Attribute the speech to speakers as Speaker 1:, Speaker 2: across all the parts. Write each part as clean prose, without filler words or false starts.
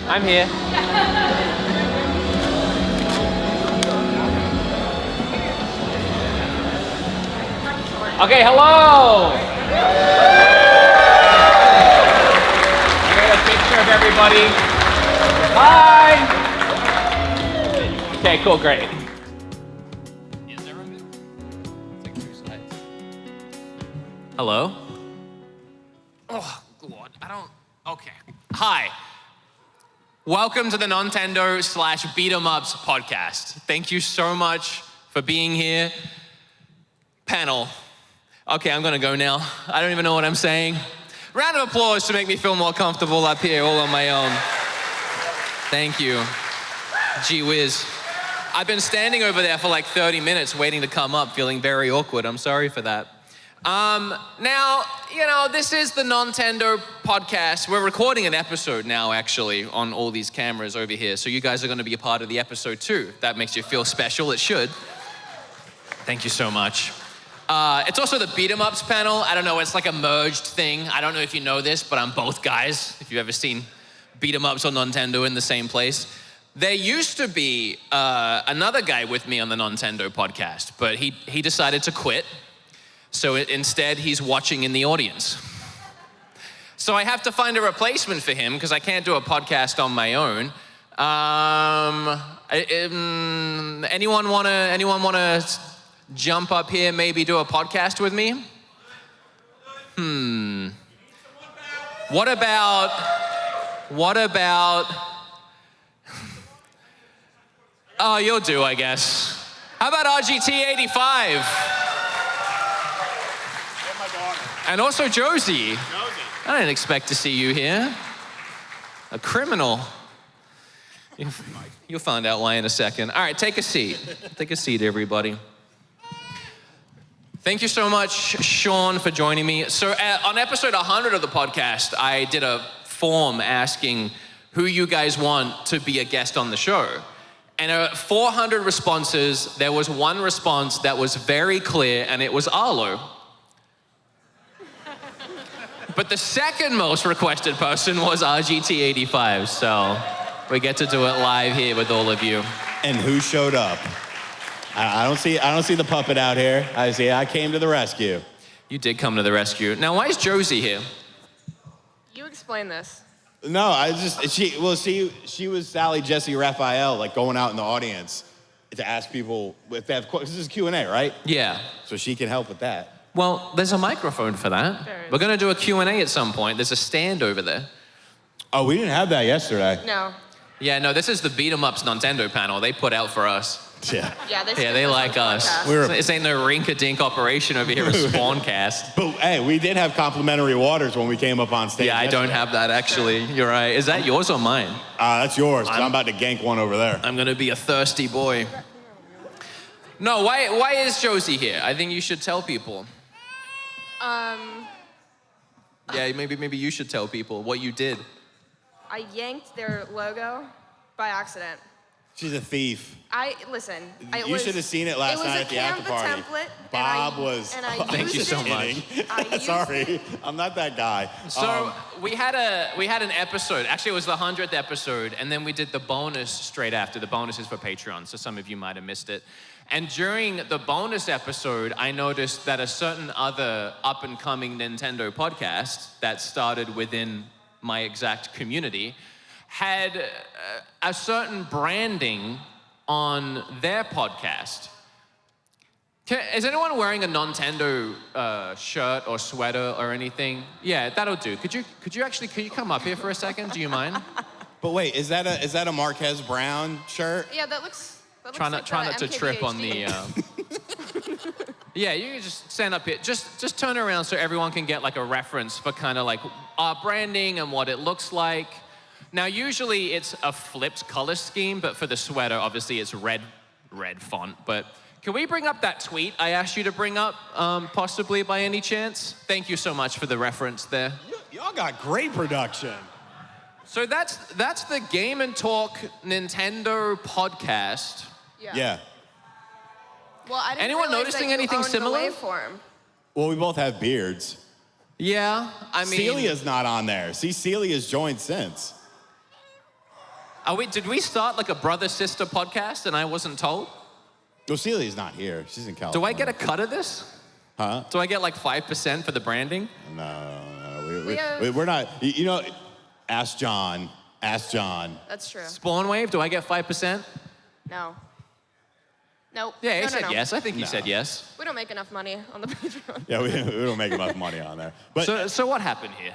Speaker 1: I'm here. Okay, hello! Get a picture of everybody. Hi! Okay, cool, great. Is there room? It's like two sides. Hello? Oh, Lord, okay. Hi. Welcome to the Nontendo/Beatemups podcast. Thank you so much for being here. Panel. Okay, I'm gonna go now. I don't even know what I'm saying. Round of applause to make me feel more comfortable up here all on my own. Thank you. Gee whiz. I've been standing over there for like 30 minutes waiting to come up, feeling very awkward. I'm sorry for that. Now, this is the Nontendo podcast. We're recording an episode now, actually, on all these cameras over here. So you guys are gonna be a part of the episode too. If that makes you feel special, it should. Thank you so much. It's also the Beatemups panel. I don't know, it's like a merged thing. I don't know if you know this, but I'm both guys. If you've ever seen Beatemups or Nontendo in the same place. There used to be another guy with me on the Nontendo podcast, but he decided to quit. So instead, he's watching in the audience. So I have to find a replacement for him because I can't do a podcast on my own. Anyone wanna jump up here, maybe do a podcast with me? What about, oh, you'll do, I guess. How about RGT85? And also Josie. I didn't expect to see you here. A criminal. You'll find out why in a second. All right, take a seat. Take a seat, everybody. Thank you so much, Sean, for joining me. So on episode 100 of the podcast, I did a form asking who you guys want to be a guest on the show. And 400 responses, there was one response that was very clear, and it was Arlo. But the second most requested person was RGT85, so we get to do it live here with all of you.
Speaker 2: And who showed up? I don't see the puppet out here. I came to the rescue.
Speaker 1: You did come to the rescue. Now, why is Josie here?
Speaker 3: You explain this.
Speaker 2: No, she was Sally, Jesse, Raphael, like going out in the audience to ask people if they have questions. This is Q&A, right?
Speaker 1: Yeah.
Speaker 2: So she can help with that.
Speaker 1: Well, there's a microphone for that. We're gonna do a Q&A at some point. There's a stand over there.
Speaker 2: Oh, we didn't have that yesterday.
Speaker 3: No.
Speaker 1: Yeah, no, this is the Beatemups Nontendo panel they put out for us.
Speaker 2: Yeah.
Speaker 3: Yeah,
Speaker 1: They like us. This ain't no rink-a-dink operation over here with Spawncast.
Speaker 2: But hey, we did have complimentary waters when we came up on stage.
Speaker 1: Yeah, I don't have that actually. You're right. Is that yours or mine?
Speaker 2: That's yours, because I'm about to gank one over there.
Speaker 1: I'm gonna be a thirsty boy. No, why is Josie here? I think you should tell people. Yeah, maybe you should tell people what you did.
Speaker 3: I yanked their logo by accident.
Speaker 2: She's a thief.
Speaker 3: Listen.
Speaker 2: You should have seen it last night at the after party.
Speaker 3: It was a Canva template.
Speaker 2: Bob was.
Speaker 1: Thank you so much.
Speaker 2: Sorry, I'm not that guy.
Speaker 1: So we had an episode. Actually, it was the 100th episode, and then we did the bonus straight after. The bonus is for Patreon, so some of you might have missed it. And during the bonus episode, I noticed that a certain other up-and-coming Nintendo podcast that started within my exact community had a certain branding on their podcast. Is anyone wearing a Nontendo shirt or sweater or anything? Yeah, that'll do. Could you come up here for a second? Do you mind?
Speaker 2: But wait, is that a Marquez Brown shirt?
Speaker 3: Yeah, that looks
Speaker 1: try not to trip on the.
Speaker 3: MKBHD.
Speaker 1: Yeah, you can just stand up here. Just turn around so everyone can get like a reference for kind of like our branding and what it looks like. Now, usually it's a flipped color scheme, but for the sweater, obviously it's red font. But can we bring up that tweet I asked you to bring up, possibly by any chance? Thank you so much for the reference there.
Speaker 2: Y'all got great production.
Speaker 1: So that's the Game and Talk Nintendo podcast.
Speaker 2: Yeah.
Speaker 3: Well, I didn't
Speaker 1: Anyone
Speaker 3: realize
Speaker 1: noticing
Speaker 3: that you
Speaker 1: anything
Speaker 3: owned
Speaker 1: similar?
Speaker 3: The waveform.
Speaker 2: Well, we both have beards.
Speaker 1: Yeah, I mean...
Speaker 2: Celia's not on there. See, Celia's joined since.
Speaker 1: Did we start like a brother-sister podcast and I wasn't told?
Speaker 2: Well, Celia's not here. She's in
Speaker 1: Do
Speaker 2: California.
Speaker 1: I get a cut of this?
Speaker 2: Huh?
Speaker 1: Do I get like 5% for the branding?
Speaker 2: No.
Speaker 3: We
Speaker 2: We're not. You know, ask John. Ask John.
Speaker 3: That's true.
Speaker 1: Spawn Wave, do I get 5%?
Speaker 3: No. Nope.
Speaker 1: Yeah, he
Speaker 3: no,
Speaker 1: said
Speaker 3: no.
Speaker 1: yes. I think he said yes.
Speaker 3: We don't make enough money on the Patreon.
Speaker 2: Yeah, we don't make enough money on there. But
Speaker 1: So what happened here?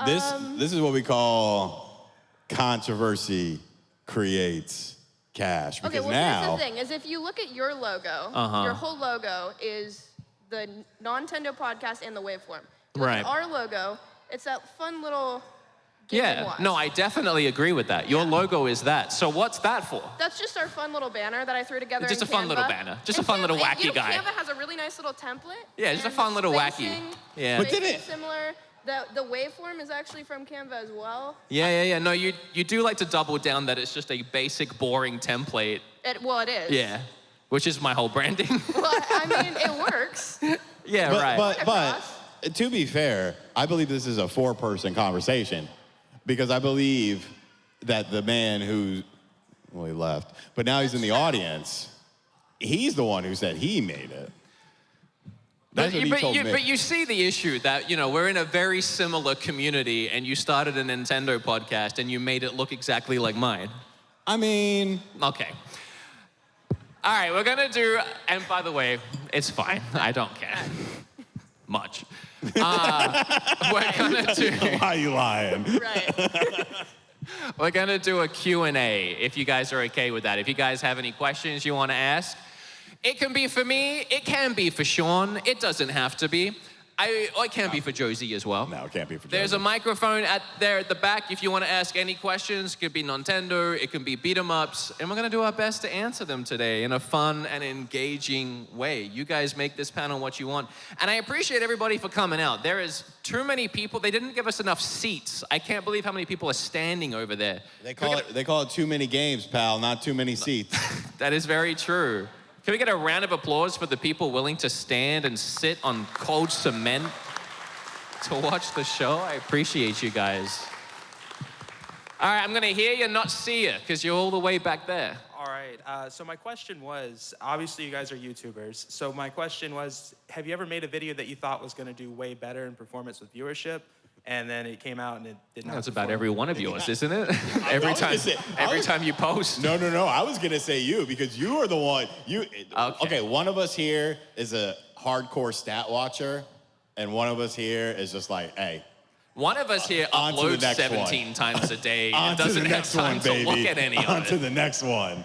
Speaker 2: this is what we call controversy creates cash. Because
Speaker 3: Okay, well,
Speaker 2: now,
Speaker 3: here's the thing, is if you look at your logo, your whole logo is the Nontendo Podcast and the waveform. Look
Speaker 1: Right.
Speaker 3: at our logo, it's that fun little game and
Speaker 1: Yeah,
Speaker 3: watch.
Speaker 1: no, I definitely agree with that. Your logo is that. So what's that for?
Speaker 3: That's just our fun little banner that I threw together
Speaker 1: Just
Speaker 3: in
Speaker 1: a fun little
Speaker 3: Canva.
Speaker 1: banner. Just
Speaker 3: And
Speaker 1: a fun little
Speaker 3: Canva-
Speaker 1: wacky
Speaker 3: you know,
Speaker 1: guy.
Speaker 3: Canva has a really nice little template.
Speaker 1: Yeah, just a
Speaker 3: and
Speaker 1: fun
Speaker 3: the
Speaker 1: little wacky.
Speaker 3: spacing,
Speaker 1: Yeah.
Speaker 2: But did
Speaker 3: spacing
Speaker 2: it-
Speaker 3: similar. The waveform is actually from Canva as well.
Speaker 1: Yeah. No, you do like to double down that it's just a basic, boring template.
Speaker 3: Well, it is.
Speaker 1: Yeah, which is my whole branding.
Speaker 3: Well, I mean, it works.
Speaker 1: Yeah, right.
Speaker 2: But to be fair, I believe this is a four-person conversation because I believe that the man who, well, he left, but now he's in the audience. He's the one who said he made it. That's what he told me.
Speaker 1: But you see the issue that, you know, we're in a very similar community and you started a Nintendo podcast and you made it look exactly like mine.
Speaker 2: I mean,
Speaker 1: Okay. All right, we're gonna do, and by the way, it's fine. I don't care much. We're gonna do,
Speaker 2: why are you lying?
Speaker 3: Right.
Speaker 1: we're gonna do a Q&A if you guys are okay with that. If you guys have any questions you wanna ask, it can be for me, it can be for Sean, it doesn't have to be. It can be for Josie as well.
Speaker 2: No, it can't be for
Speaker 1: There's a
Speaker 2: Josie.
Speaker 1: microphone there at the back if you want to ask any questions. It could be Nontendo, it can be Beatemups, and we're going to do our best to answer them today in a fun and engaging way. You guys make this panel what you want. And I appreciate everybody for coming out. There is too many people. They didn't give us enough seats. I can't believe how many people are standing over there.
Speaker 2: They call it too many games, pal, not too many seats.
Speaker 1: That is very true. Can we get a round of applause for the people willing to stand and sit on cold cement to watch the show? I appreciate you guys. All right, I'm gonna hear you, not see you, because you're all the way back there.
Speaker 4: All right, so my question was, obviously you guys are YouTubers, so my question was, have you ever made a video that you thought was gonna do way better in performance with viewership, and then it came out and it did not
Speaker 1: That's about
Speaker 4: perform?
Speaker 1: every one of yours, isn't it?
Speaker 2: I
Speaker 1: every
Speaker 2: was gonna
Speaker 1: time,
Speaker 2: say-
Speaker 1: every time you post.
Speaker 2: No. I was gonna say you because you are the one. Okay, one of us here is a hardcore stat watcher, and one of us here is just like, hey,
Speaker 1: One of us here
Speaker 2: On to the
Speaker 1: uploads
Speaker 2: next
Speaker 1: 17
Speaker 2: one.
Speaker 1: times a day
Speaker 2: on
Speaker 1: and
Speaker 2: to the
Speaker 1: doesn't have
Speaker 2: next
Speaker 1: time
Speaker 2: one,
Speaker 1: to
Speaker 2: baby.
Speaker 1: look at any
Speaker 2: on
Speaker 1: of
Speaker 2: to
Speaker 1: it.
Speaker 2: the next one.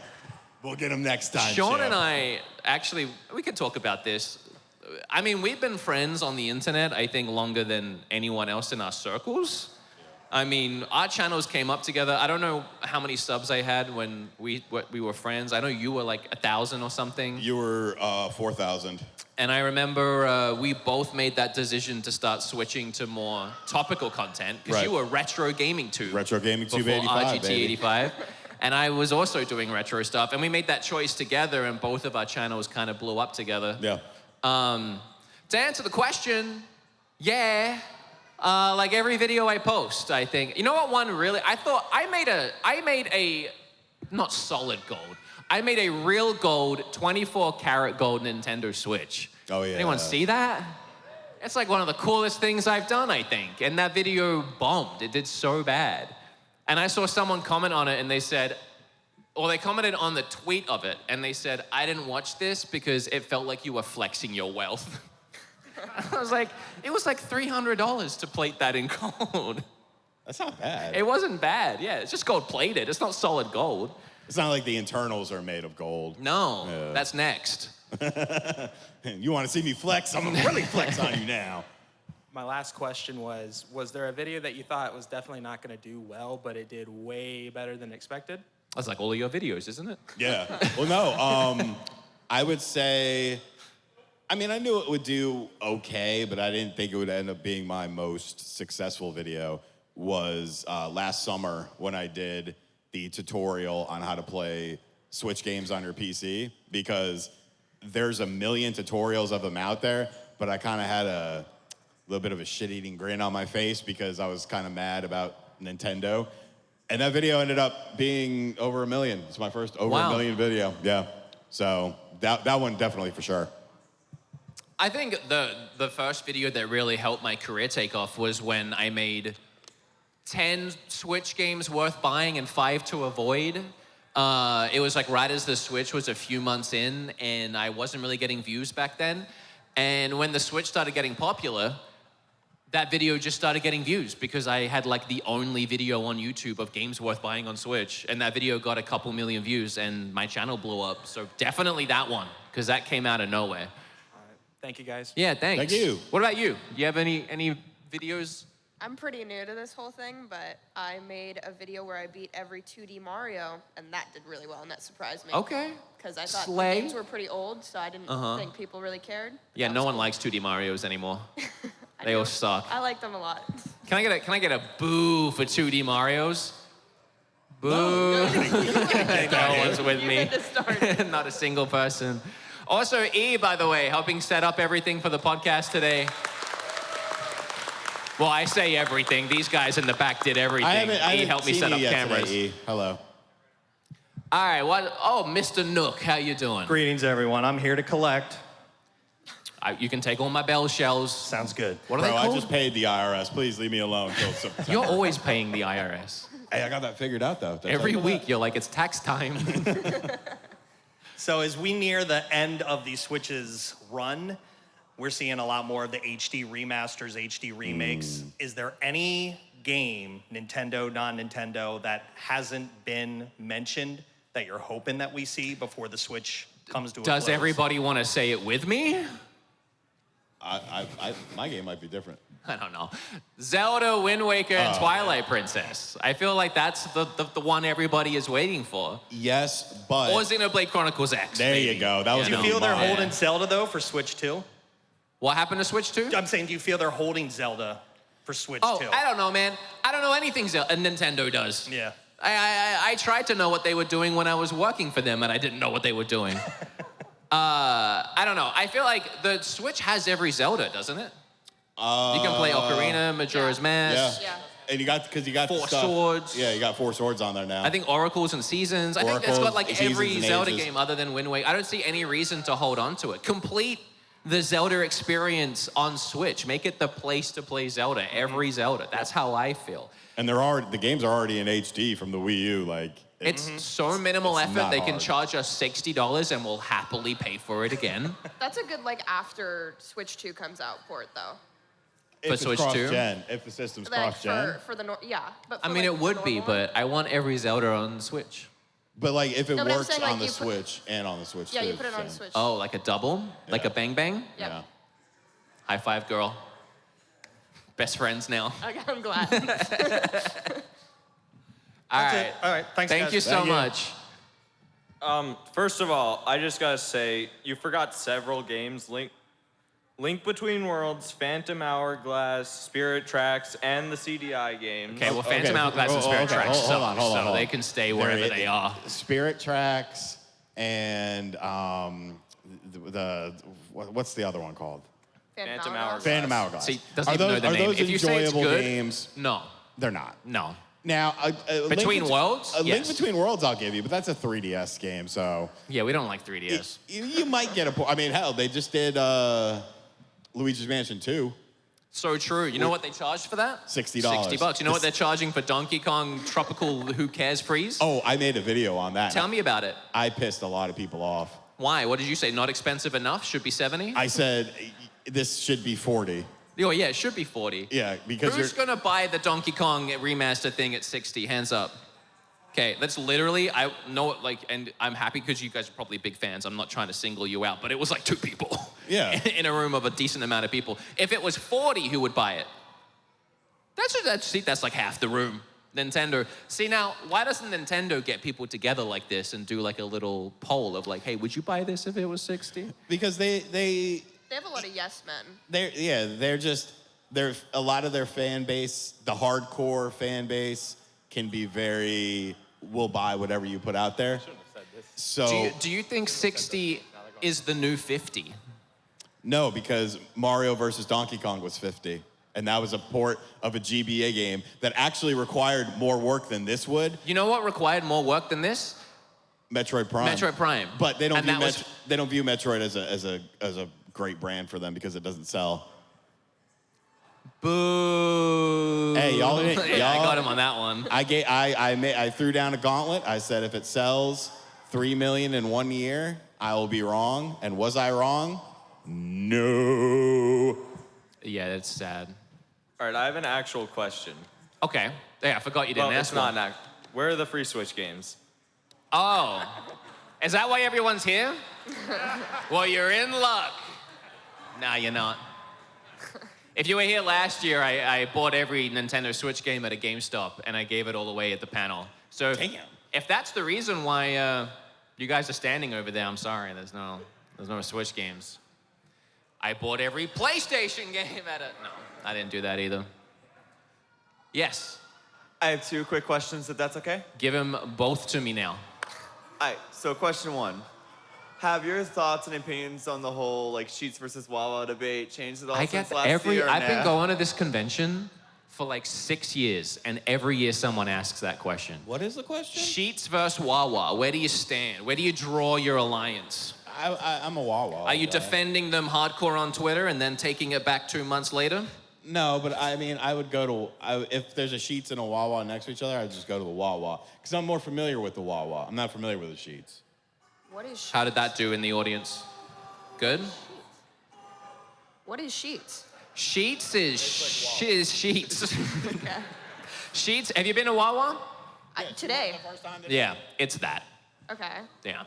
Speaker 2: We'll get them next time.
Speaker 1: Sean
Speaker 2: Chef.
Speaker 1: and I, actually, we could talk about this. I mean, we've been friends on the internet, I think, longer than anyone else in our circles. I mean, our channels came up together. I don't know how many subs I had when we were friends. I know you were like 1,000 or something.
Speaker 2: You were 4,000.
Speaker 1: And I remember we both made that decision to start switching to more topical content because
Speaker 2: Right.
Speaker 1: you were retro gaming too.
Speaker 2: Retro gaming tube
Speaker 1: before
Speaker 2: 85,
Speaker 1: RGT85. And I was also doing retro stuff. And we made that choice together and both of our channels kind of blew up together.
Speaker 2: Yeah.
Speaker 1: To answer the question, yeah. Like every video I post, I think. You know what one really, I made a, not solid gold. I made a real gold, 24 karat gold Nintendo Switch.
Speaker 2: Oh, yeah.
Speaker 1: Anyone see that? It's like one of the coolest things I've done, I think. And that video bombed. It did so bad. And I saw someone comment on it and they said, or they commented on the tweet of it and they said, I didn't watch this because it felt like you were flexing your wealth. I was like, it was like $300 to plate that in gold.
Speaker 2: That's not bad.
Speaker 1: It wasn't bad, yeah. It's just gold plated. It's not solid gold.
Speaker 2: It's not like the internals are made of gold.
Speaker 1: No,
Speaker 2: Yeah.
Speaker 1: that's next.
Speaker 2: You want to see me flex? I'm gonna really flex on you now.
Speaker 4: My last question was there a video that you thought was definitely not gonna do well, but it did way better than expected?
Speaker 1: That's like all of your videos, isn't it?
Speaker 2: Yeah. Well, no. I would say, I mean, I knew it would do okay, but I didn't think it would end up being my most successful video. Was last summer when I did the tutorial on how to play Switch games on your PC, because there's a million tutorials of them out there, but I kind of had a little bit of a shit-eating grin on my face because I was kind of mad about Nintendo. And that video ended up being over 1 million. It's my first over 1 million video. Yeah. So that one definitely for sure.
Speaker 1: I think the first video that really helped my career take off was when I made 10 Switch games worth buying and 5 to avoid. It was like right as the Switch was a few months in, and I wasn't really getting views back then. And when the Switch started getting popular, that video just started getting views because I had like the only video on YouTube of games worth buying on Switch, and that video got a couple million views and my channel blew up. So definitely that one, because that came out of nowhere.
Speaker 4: Thank you, guys.
Speaker 1: Yeah, thanks.
Speaker 2: Thank you.
Speaker 1: What about you? Do you have any videos?
Speaker 3: I'm pretty new to this whole thing, but I made a video where I beat every 2D Mario, and that did really well, and that surprised me.
Speaker 1: Okay.
Speaker 3: Because I thought
Speaker 1: Slay.
Speaker 3: the games were pretty old, so I didn't think people really cared.
Speaker 1: Yeah,
Speaker 3: That
Speaker 1: no
Speaker 3: was
Speaker 1: one
Speaker 3: cool.
Speaker 1: likes 2D Marios anymore.
Speaker 3: I
Speaker 1: They all
Speaker 3: do.
Speaker 1: suck.
Speaker 3: I like them a lot.
Speaker 1: Can I get a boo for 2D Marios? Boo. No one's with
Speaker 3: You
Speaker 1: me.
Speaker 3: get to start.
Speaker 1: Not a single person. Also, E, by the way, helping set up everything for the podcast today. Well, I say everything. These guys in the back did everything.
Speaker 2: I haven't
Speaker 1: helped me
Speaker 2: seen
Speaker 1: set
Speaker 2: you
Speaker 1: up
Speaker 2: yet
Speaker 1: cameras.
Speaker 2: Today, E. Hello.
Speaker 1: All right, what? Oh, Mr. Nook, how you doing?
Speaker 5: Greetings, everyone. I'm here to collect.
Speaker 1: You can take all my bell shells.
Speaker 5: Sounds good.
Speaker 1: What are
Speaker 2: Bro,
Speaker 1: they
Speaker 2: I
Speaker 1: called?
Speaker 2: just paid the IRS. Please leave me alone till September.
Speaker 1: You're always paying the IRS.
Speaker 2: Hey, I got that figured out though. Did I tell
Speaker 1: Every
Speaker 2: you
Speaker 1: week,
Speaker 2: that?
Speaker 1: you're like, it's tax time.
Speaker 5: So as we near the end of the Switch's run, we're seeing a lot more of the HD remasters, HD remakes. Is there any game, Nintendo, non-Nintendo, that hasn't been mentioned that you're hoping that we see before the Switch comes to a close?
Speaker 1: Does everybody want to say it with me?
Speaker 2: My game might be different.
Speaker 1: I don't know. Zelda, Wind Waker, and Twilight Princess. I feel like that's the one everybody is waiting for.
Speaker 2: Yes, but
Speaker 1: Or Xenoblade Chronicles X.
Speaker 2: there
Speaker 1: maybe.
Speaker 2: you go. That was
Speaker 5: Do you
Speaker 2: gonna be
Speaker 5: feel they're
Speaker 2: mine.
Speaker 5: holding Zelda, though, for Switch 2?
Speaker 1: What happened to Switch 2?
Speaker 5: I'm saying, do you feel they're holding Zelda for Switch 2?
Speaker 1: Oh, I don't know, man. I don't know anything Nintendo does.
Speaker 5: Yeah.
Speaker 1: I tried to know what they were doing when I was working for them, and I didn't know what they were doing. I don't know. I feel like the Switch has every Zelda, doesn't it? You can play Ocarina, Majora's Mask.
Speaker 2: Yeah.
Speaker 3: Yeah.
Speaker 2: And you got
Speaker 1: Four
Speaker 2: stuff-
Speaker 1: Swords.
Speaker 2: Yeah, you got 4 swords on there now.
Speaker 1: I think Oracles and Seasons. I think it's got
Speaker 2: Oracles,
Speaker 1: like
Speaker 2: Seasons,
Speaker 1: every
Speaker 2: and
Speaker 1: Zelda
Speaker 2: Ages.
Speaker 1: game other than Wind Waker. I don't see any reason to hold on to it. Complete the Zelda experience on Switch. Make it the place to play Zelda. Every Zelda. That's how I feel.
Speaker 2: And the games are already in HD from the Wii U. Like
Speaker 1: It's so minimal
Speaker 2: It's
Speaker 1: effort.
Speaker 2: not
Speaker 1: They can
Speaker 2: hard.
Speaker 1: charge us $60 and we'll happily pay for it again.
Speaker 3: That's a good, like, after Switch 2 comes out port, though.
Speaker 2: if it's
Speaker 1: Switch 2?
Speaker 2: cross-gen, if the system's
Speaker 3: Like,
Speaker 2: cross-gen.
Speaker 3: for the, yeah. But
Speaker 1: I
Speaker 3: for,
Speaker 1: mean,
Speaker 3: like,
Speaker 1: it would
Speaker 3: the
Speaker 1: be,
Speaker 3: normal one-
Speaker 1: but I want every Zelda on Switch.
Speaker 2: But like if it
Speaker 3: No, but I'm
Speaker 2: works
Speaker 3: saying,
Speaker 2: on
Speaker 3: like,
Speaker 2: the
Speaker 3: you put-
Speaker 2: Switch and on the Switch
Speaker 3: Yeah,
Speaker 2: too,
Speaker 3: you put it on
Speaker 2: so,
Speaker 3: Switch.
Speaker 1: Oh, like a double? Like
Speaker 2: Yeah.
Speaker 1: a bang bang?
Speaker 3: Yep.
Speaker 2: Yeah.
Speaker 1: High five, girl. Best friends now.
Speaker 3: I'm glad.
Speaker 1: All
Speaker 5: That's
Speaker 1: right.
Speaker 5: it. All right, thanks,
Speaker 1: Thank
Speaker 5: guys.
Speaker 1: you so
Speaker 2: Thank you.
Speaker 1: much.
Speaker 6: First of all, I just gotta say, you forgot several games. Link Between Worlds, Phantom Hourglass, Spirit Tracks, and the CDI games.
Speaker 1: Okay, well, Phantom Hourglass and Spirit Tracks
Speaker 2: hold on,
Speaker 1: suck,
Speaker 2: hold on.
Speaker 1: so they can stay wherever they are.
Speaker 2: Spirit Tracks and what's the other one called?
Speaker 6: Phantom Hourglass.
Speaker 2: Phantom Hourglass.
Speaker 1: See, doesn't
Speaker 2: are
Speaker 1: even
Speaker 2: those,
Speaker 1: know the
Speaker 2: are
Speaker 1: name.
Speaker 2: those
Speaker 1: If you say it's
Speaker 2: enjoyable
Speaker 1: good,
Speaker 2: games?
Speaker 1: No,
Speaker 2: They're not.
Speaker 1: no.
Speaker 2: Now,
Speaker 1: Between Worlds?
Speaker 2: A Link
Speaker 1: Yes.
Speaker 2: Between Worlds, I'll give you, but that's a 3DS game, so
Speaker 1: Yeah, we don't like 3DS.
Speaker 2: you might get I mean, hell, they just did Luigi's Mansion 2.
Speaker 1: So true. You know what they charged for that?
Speaker 2: $60.
Speaker 1: $60. You know what they're charging for Donkey Kong Tropical Who Cares Freeze?
Speaker 2: Oh, I made a video on that.
Speaker 1: Tell me about it.
Speaker 2: I pissed a lot of people off.
Speaker 1: Why? What did you say? Not expensive enough? Should be 70?
Speaker 2: I said this should be 40.
Speaker 1: Oh, yeah, it should be 40.
Speaker 2: Yeah, because
Speaker 1: Who's gonna buy the Donkey Kong remaster thing at 60? Hands up. Okay, that's literally, I know, like, and I'm happy because you guys are probably big fans. I'm not trying to single you out, but it was like 2 people.
Speaker 2: Yeah.
Speaker 1: In a room of a decent amount of people. If it was 40, who would buy it? That's like half the room. Nintendo. See now, why doesn't Nintendo get people together like this and do like a little poll of like, hey, would you buy this if it was 60?
Speaker 2: because they
Speaker 3: They have a lot of yes men.
Speaker 2: they're a lot of their fan base, the hardcore fan base, can be very, we'll buy whatever you put out there. So
Speaker 1: Do you think 60 is the new 50?
Speaker 2: no, because Mario versus Donkey Kong was 50. And that was a port of a GBA game that actually required more work than this would.
Speaker 1: You know what required more work than this?
Speaker 2: Metroid Prime.
Speaker 1: Metroid Prime.
Speaker 2: But they don't
Speaker 1: And
Speaker 2: view
Speaker 1: that was-
Speaker 2: they don't view Metroid as a great brand for them because it doesn't sell.
Speaker 1: Boo.
Speaker 2: Hey, y'all,
Speaker 1: Yeah, I got him on that one.
Speaker 2: I threw down a gauntlet. I said if it sells 3 million in 1 year, I will be wrong. And was I wrong? No.
Speaker 1: Yeah, that's sad.
Speaker 6: All right, I have an actual question.
Speaker 1: Okay. Yeah, I forgot you didn't
Speaker 6: Well,
Speaker 1: ask
Speaker 6: it's not
Speaker 1: one.
Speaker 6: an Where are the free Switch games?
Speaker 1: Oh. Is that why everyone's here? Well, you're in luck. Nah, you're not. If you were here last year, I bought every Nintendo Switch game at a GameStop, and I gave it all away at the panel. So if that's the reason why you guys are standing over there, I'm sorry. There's no Switch games. I bought every PlayStation game at a... No, I didn't do that either. Yes.
Speaker 7: I have 2 quick questions, if that's okay.
Speaker 1: Give them both to me now.
Speaker 7: All right, so question 1. Have your thoughts and opinions on the whole like SHEETZ versus WAWA debate changed at all since last year?
Speaker 1: I've been going to this convention for like 6 years, and every year someone asks that question.
Speaker 2: What is the question?
Speaker 1: SHEETZ versus WAWA, where do you stand? Where do you draw your alliance?
Speaker 2: I'm a WAWA.
Speaker 1: Are you
Speaker 2: guy.
Speaker 1: defending them hardcore on Twitter and then taking it back 2 months later?
Speaker 2: No, but I mean, I would go to, if there's a SHEETZ and a WAWA next to each other, I'd just go to the WAWA. Because I'm more familiar with the WAWA. I'm not familiar with the SHEETZ.
Speaker 3: What is
Speaker 1: How did that do in the audience? Good?
Speaker 3: What is SHEETZ?
Speaker 1: SHEETZ is SHEETZ.
Speaker 3: Okay.
Speaker 1: SHEETZ, have you been to WAWA?
Speaker 3: Today.
Speaker 1: Yeah, it's that.
Speaker 3: Okay.
Speaker 1: Yeah.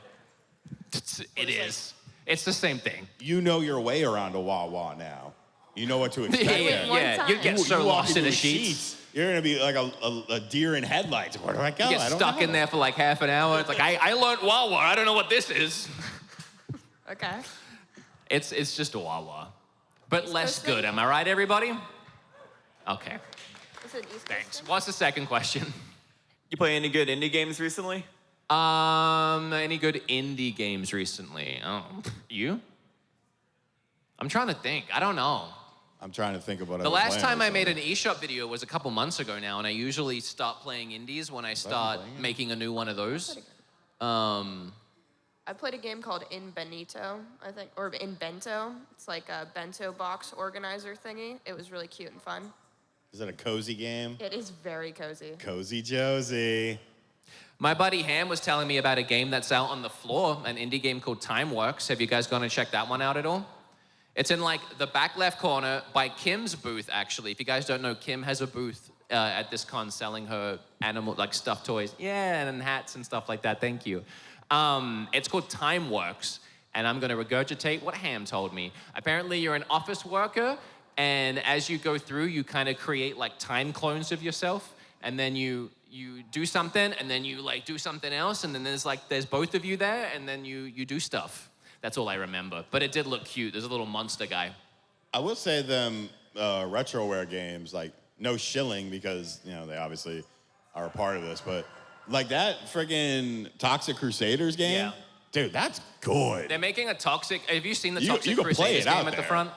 Speaker 1: It is. It's the same thing.
Speaker 2: You know your way around a WAWA now. You know what to expect.
Speaker 1: Yeah,
Speaker 3: one
Speaker 1: yeah.
Speaker 3: time.
Speaker 1: You get so
Speaker 2: You walk
Speaker 1: lost in
Speaker 2: into
Speaker 1: a SHEETZ.
Speaker 2: You're gonna be like a deer in headlights. Where do I go?
Speaker 1: You get
Speaker 2: I don't
Speaker 1: stuck
Speaker 2: know.
Speaker 1: in there for like half an hour. It's like, I learned WAWA. I don't know what this is.
Speaker 3: Okay.
Speaker 1: It's just a WAWA. But
Speaker 3: East
Speaker 1: less
Speaker 3: Coast
Speaker 1: good.
Speaker 3: thing?
Speaker 1: Am I right, everybody? Okay,
Speaker 3: Is it East Coast
Speaker 1: thanks.
Speaker 3: thing?
Speaker 1: What's the second question?
Speaker 7: You play any good indie games recently?
Speaker 1: Any good indie games recently? Oh, you? I'm trying to think. I don't know.
Speaker 2: I'm trying to think of what
Speaker 1: The last time I made an eShop video was a couple months ago now, and I usually start playing indies when I start making a new one of those.
Speaker 3: I played a game called In Benito, I think, or In Bento. It's like a bento box organizer thingy. It was really cute and fun.
Speaker 2: Is it a cozy game?
Speaker 3: It is very cozy.
Speaker 2: Cozy Josie.
Speaker 1: My buddy Ham was telling me about a game that's out on the floor, an indie game called Timeworks. Have you guys gone and checked that one out at all? It's in like the back left corner by Kim's booth, actually. If you guys don't know, Kim has a booth at this con selling her animal, like stuffed toys. Yeah, and hats and stuff like that, thank you. It's called Timeworks, and I'm gonna regurgitate what Ham told me. Apparently you're an office worker, and as you go through, you kind of create like time clones of yourself, and then you do something, and then you like do something else, and then there's both of you there, and then you do stuff. That's all I remember. But it did look cute. There's a little monster guy.
Speaker 2: I will say them retroware games, like no shilling because, you know, they obviously are a part of this, but like that friggin' Toxic Crusaders game,
Speaker 1: Yeah.
Speaker 2: dude, that's good.
Speaker 1: They're making a Toxic... Have you seen the
Speaker 2: You
Speaker 1: Toxic
Speaker 2: can play
Speaker 1: Crusaders
Speaker 2: it out
Speaker 1: game at the
Speaker 2: there.
Speaker 1: front?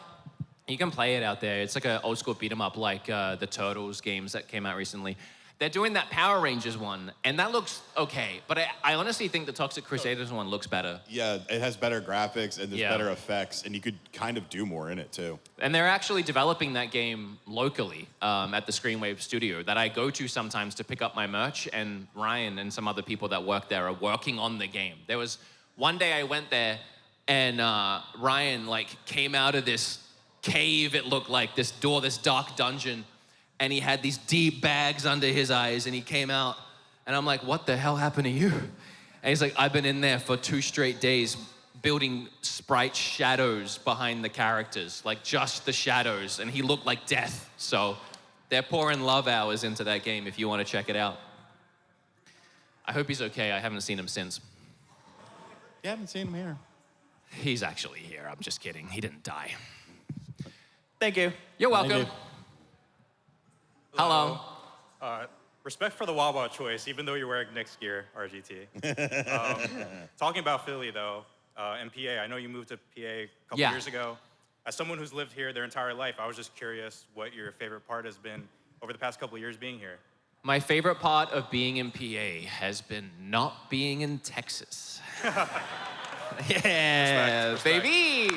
Speaker 1: You can play it out there. It's like an old school beat 'em up like the Turtles games that came out recently. They're doing that Power Rangers one, and that looks okay. But I honestly think the Toxic Crusaders one looks better.
Speaker 2: Yeah, it has better graphics and there's
Speaker 1: Yeah.
Speaker 2: better effects, and you could kind of do more in it too.
Speaker 1: And they're actually developing that game locally at the Screenwave studio that I go to sometimes to pick up my merch, and Ryan and some other people that work there are working on the game. There was one day I went there, and Ryan like came out of this cave, it looked like, this door, this dark dungeon, and he had these deep bags under his eyes, and he came out, and I'm like, what the hell happened to you? And he's like, I've been in there for 2 straight days building sprite shadows behind the characters, like just the shadows, and he looked like death. So they're pouring love hours into that game if you want to check it out. I hope he's okay. I haven't seen him since.
Speaker 2: You haven't seen him here.
Speaker 1: He's actually here. I'm just kidding. He didn't die.
Speaker 7: Thank you.
Speaker 1: You're
Speaker 2: Thank
Speaker 1: welcome.
Speaker 2: you.
Speaker 1: Hello.
Speaker 8: Respect for the WAWA choice, even though you're wearing next gear, RGT. Talking about Philly, though, and PA, I know you moved to PA a couple
Speaker 1: Yeah.
Speaker 8: years ago. As someone who's lived here their entire life, I was just curious what your favorite part has been over the past couple of years being here.
Speaker 1: My favorite part of being in PA has been not being in Texas. Yeah,
Speaker 8: Respect.
Speaker 1: baby.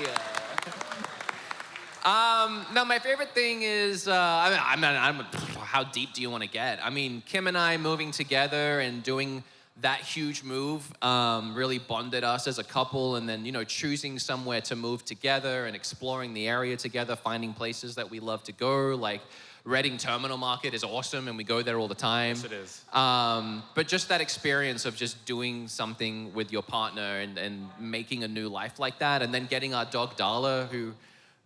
Speaker 1: No, my favorite thing is, how deep do you want to get? I mean, Kim and I moving together and doing that huge move really bonded us as a couple, and then, choosing somewhere to move together and exploring the area together, finding places that we love to go, like Reading Terminal Market is awesome, and we go there all the time.
Speaker 8: Yes, it is.
Speaker 1: But just that experience of just doing something with your partner and making a new life like that, and then getting our dog Darla, who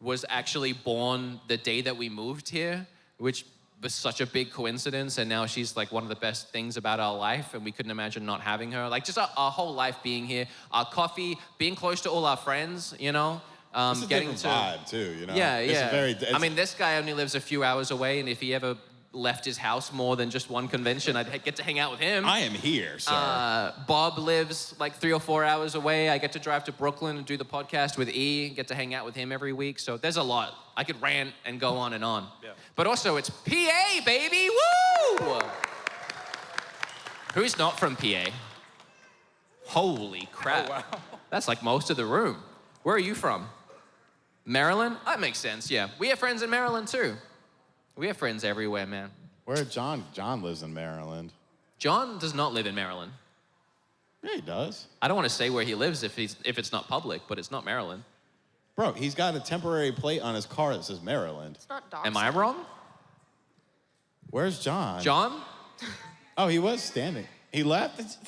Speaker 1: was actually born the day that we moved here, which was such a big coincidence, and now she's like one of the best things about our life, and we couldn't imagine not having her. Like just our whole life being here, our coffee, being close to all our friends,
Speaker 2: It's a
Speaker 1: getting
Speaker 2: different vibe too,
Speaker 1: Yeah,
Speaker 2: It's
Speaker 1: yeah. I mean, this guy only lives a few hours away, and if he ever left his house more than just one convention, I'd get to hang out with him.
Speaker 2: I am here, sir.
Speaker 1: Bob lives like 3 or 4 hours away. I get to drive to Brooklyn and do the podcast with E, get to hang out with him every week. So there's a lot. I could rant and go on and on.
Speaker 8: Yeah.
Speaker 1: But also, it's PA, baby, woo! Who's not from PA? Holy crap.
Speaker 8: Oh, wow.
Speaker 1: That's like most of the room. Where are you from? Maryland? That makes sense, yeah. We have friends in Maryland too. We have friends everywhere, man.
Speaker 2: Where John lives in Maryland.
Speaker 1: John does not live in Maryland.
Speaker 2: Yeah, he does.
Speaker 1: I don't want to say where he lives if it's not public, but it's not Maryland.
Speaker 2: Bro, he's got a temporary plate on his car that says Maryland.
Speaker 3: It's not dogs.
Speaker 1: Am I wrong?
Speaker 2: Where's John?
Speaker 1: John?
Speaker 2: Oh, he was standing. He left?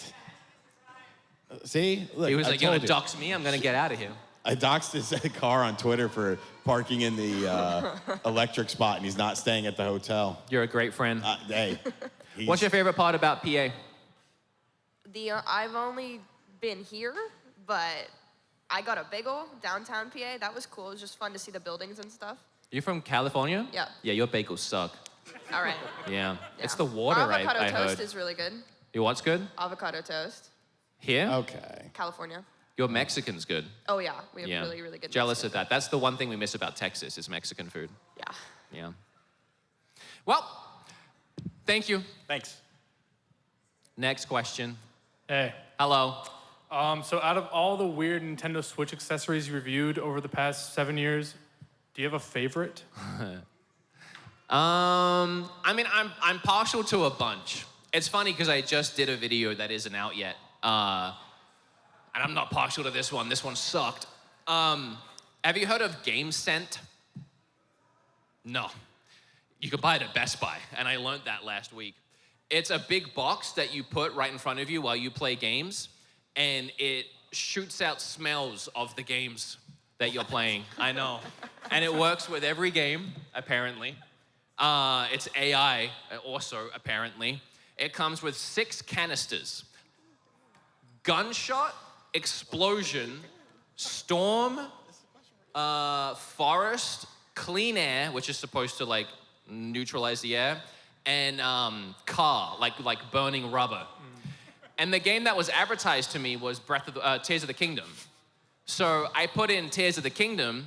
Speaker 2: See? Look,
Speaker 1: He was
Speaker 2: I
Speaker 1: like, you're
Speaker 2: told
Speaker 1: gonna dox me? I'm gonna get out of here.
Speaker 2: I doxed his car on Twitter for parking in the electric spot, and he's not staying at the hotel.
Speaker 1: You're a great friend.
Speaker 2: Hey.
Speaker 1: What's your favorite part about PA?
Speaker 3: I've only been here, but I got a bagel downtown PA. That was cool. It was just fun to see the buildings and stuff.
Speaker 1: You from California?
Speaker 3: Yeah.
Speaker 1: Yeah, your bagels suck.
Speaker 3: All right.
Speaker 1: Yeah.
Speaker 3: Yeah.
Speaker 1: It's the water,
Speaker 3: Our avocado
Speaker 1: I
Speaker 3: toast
Speaker 1: heard.
Speaker 3: is really good.
Speaker 1: Your what's good?
Speaker 3: Avocado toast,
Speaker 1: Here?
Speaker 2: Okay.
Speaker 3: California.
Speaker 1: Your Mexican's good.
Speaker 3: Oh yeah, we have
Speaker 1: Yeah.
Speaker 3: really, really good.
Speaker 1: Jealous
Speaker 3: Mexican
Speaker 1: of that. That's the one thing we miss about Texas is Mexican food.
Speaker 3: food. Yeah.
Speaker 1: Yeah. Well, thank you.
Speaker 8: Thanks.
Speaker 1: Next question.
Speaker 9: Hey.
Speaker 1: Hello.
Speaker 9: So out of all the weird Nintendo Switch accessories you reviewed over the past 7 years, do you have a favorite?
Speaker 1: I mean, I'm partial to a bunch. It's funny because I just did a video that isn't out yet. And I'm not partial to this one. This one sucked. Have you heard of GameSent? No. You can buy it at Best Buy, and I learned that last week. It's a big box that you put right in front of you while you play games, and it shoots out smells of the games that you're playing. I know. And it works with every game, apparently. It's AI also, apparently. It comes with 6 canisters. Gunshot, explosion, storm, forest, clean air, which is supposed to like neutralize the air, and car, like burning rubber. And the game that was advertised to me was Tears of the Kingdom. So I put in Tears of the Kingdom,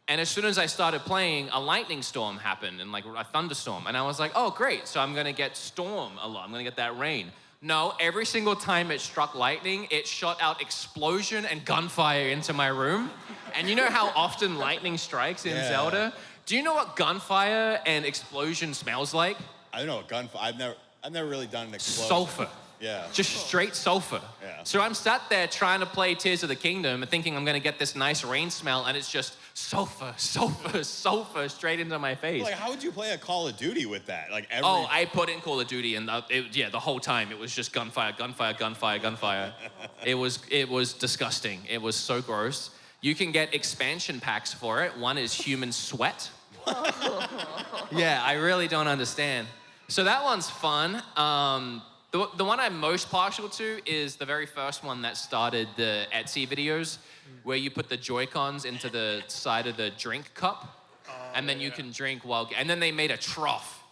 Speaker 1: and as soon as I started playing, a lightning storm happened and like a thunderstorm. And I was like, oh, great. So I'm gonna get storm a lot. I'm gonna get that rain. No, every single time it struck lightning, it shot out explosion and gunfire into my room. And you know how often lightning strikes in Zelda? Do you know what gunfire and explosion smells like?
Speaker 2: I don't know what gunfire. I've never really done an explosion.
Speaker 1: Sulfur.
Speaker 2: Yeah.
Speaker 1: Just straight sulfur.
Speaker 2: Yeah.
Speaker 1: So I'm sat there trying to play Tears of the Kingdom and thinking I'm gonna get this nice rain smell, and it's just sulfur, sulfur, sulfur straight into my face.
Speaker 2: Like, how would you play a Call of Duty with that? Like every.
Speaker 1: Oh, I put in Call of Duty, and the whole time it was just gunfire, gunfire, gunfire, gunfire. It was disgusting. It was so gross. You can get expansion packs for it. One is human sweat. Yeah, I really don't understand. So that one's fun. The one I'm most partial to is the very first one that started the Etsy videos, where you put the Joy-Cons into the side of the drink cup, and then you can drink while. And then they made a trough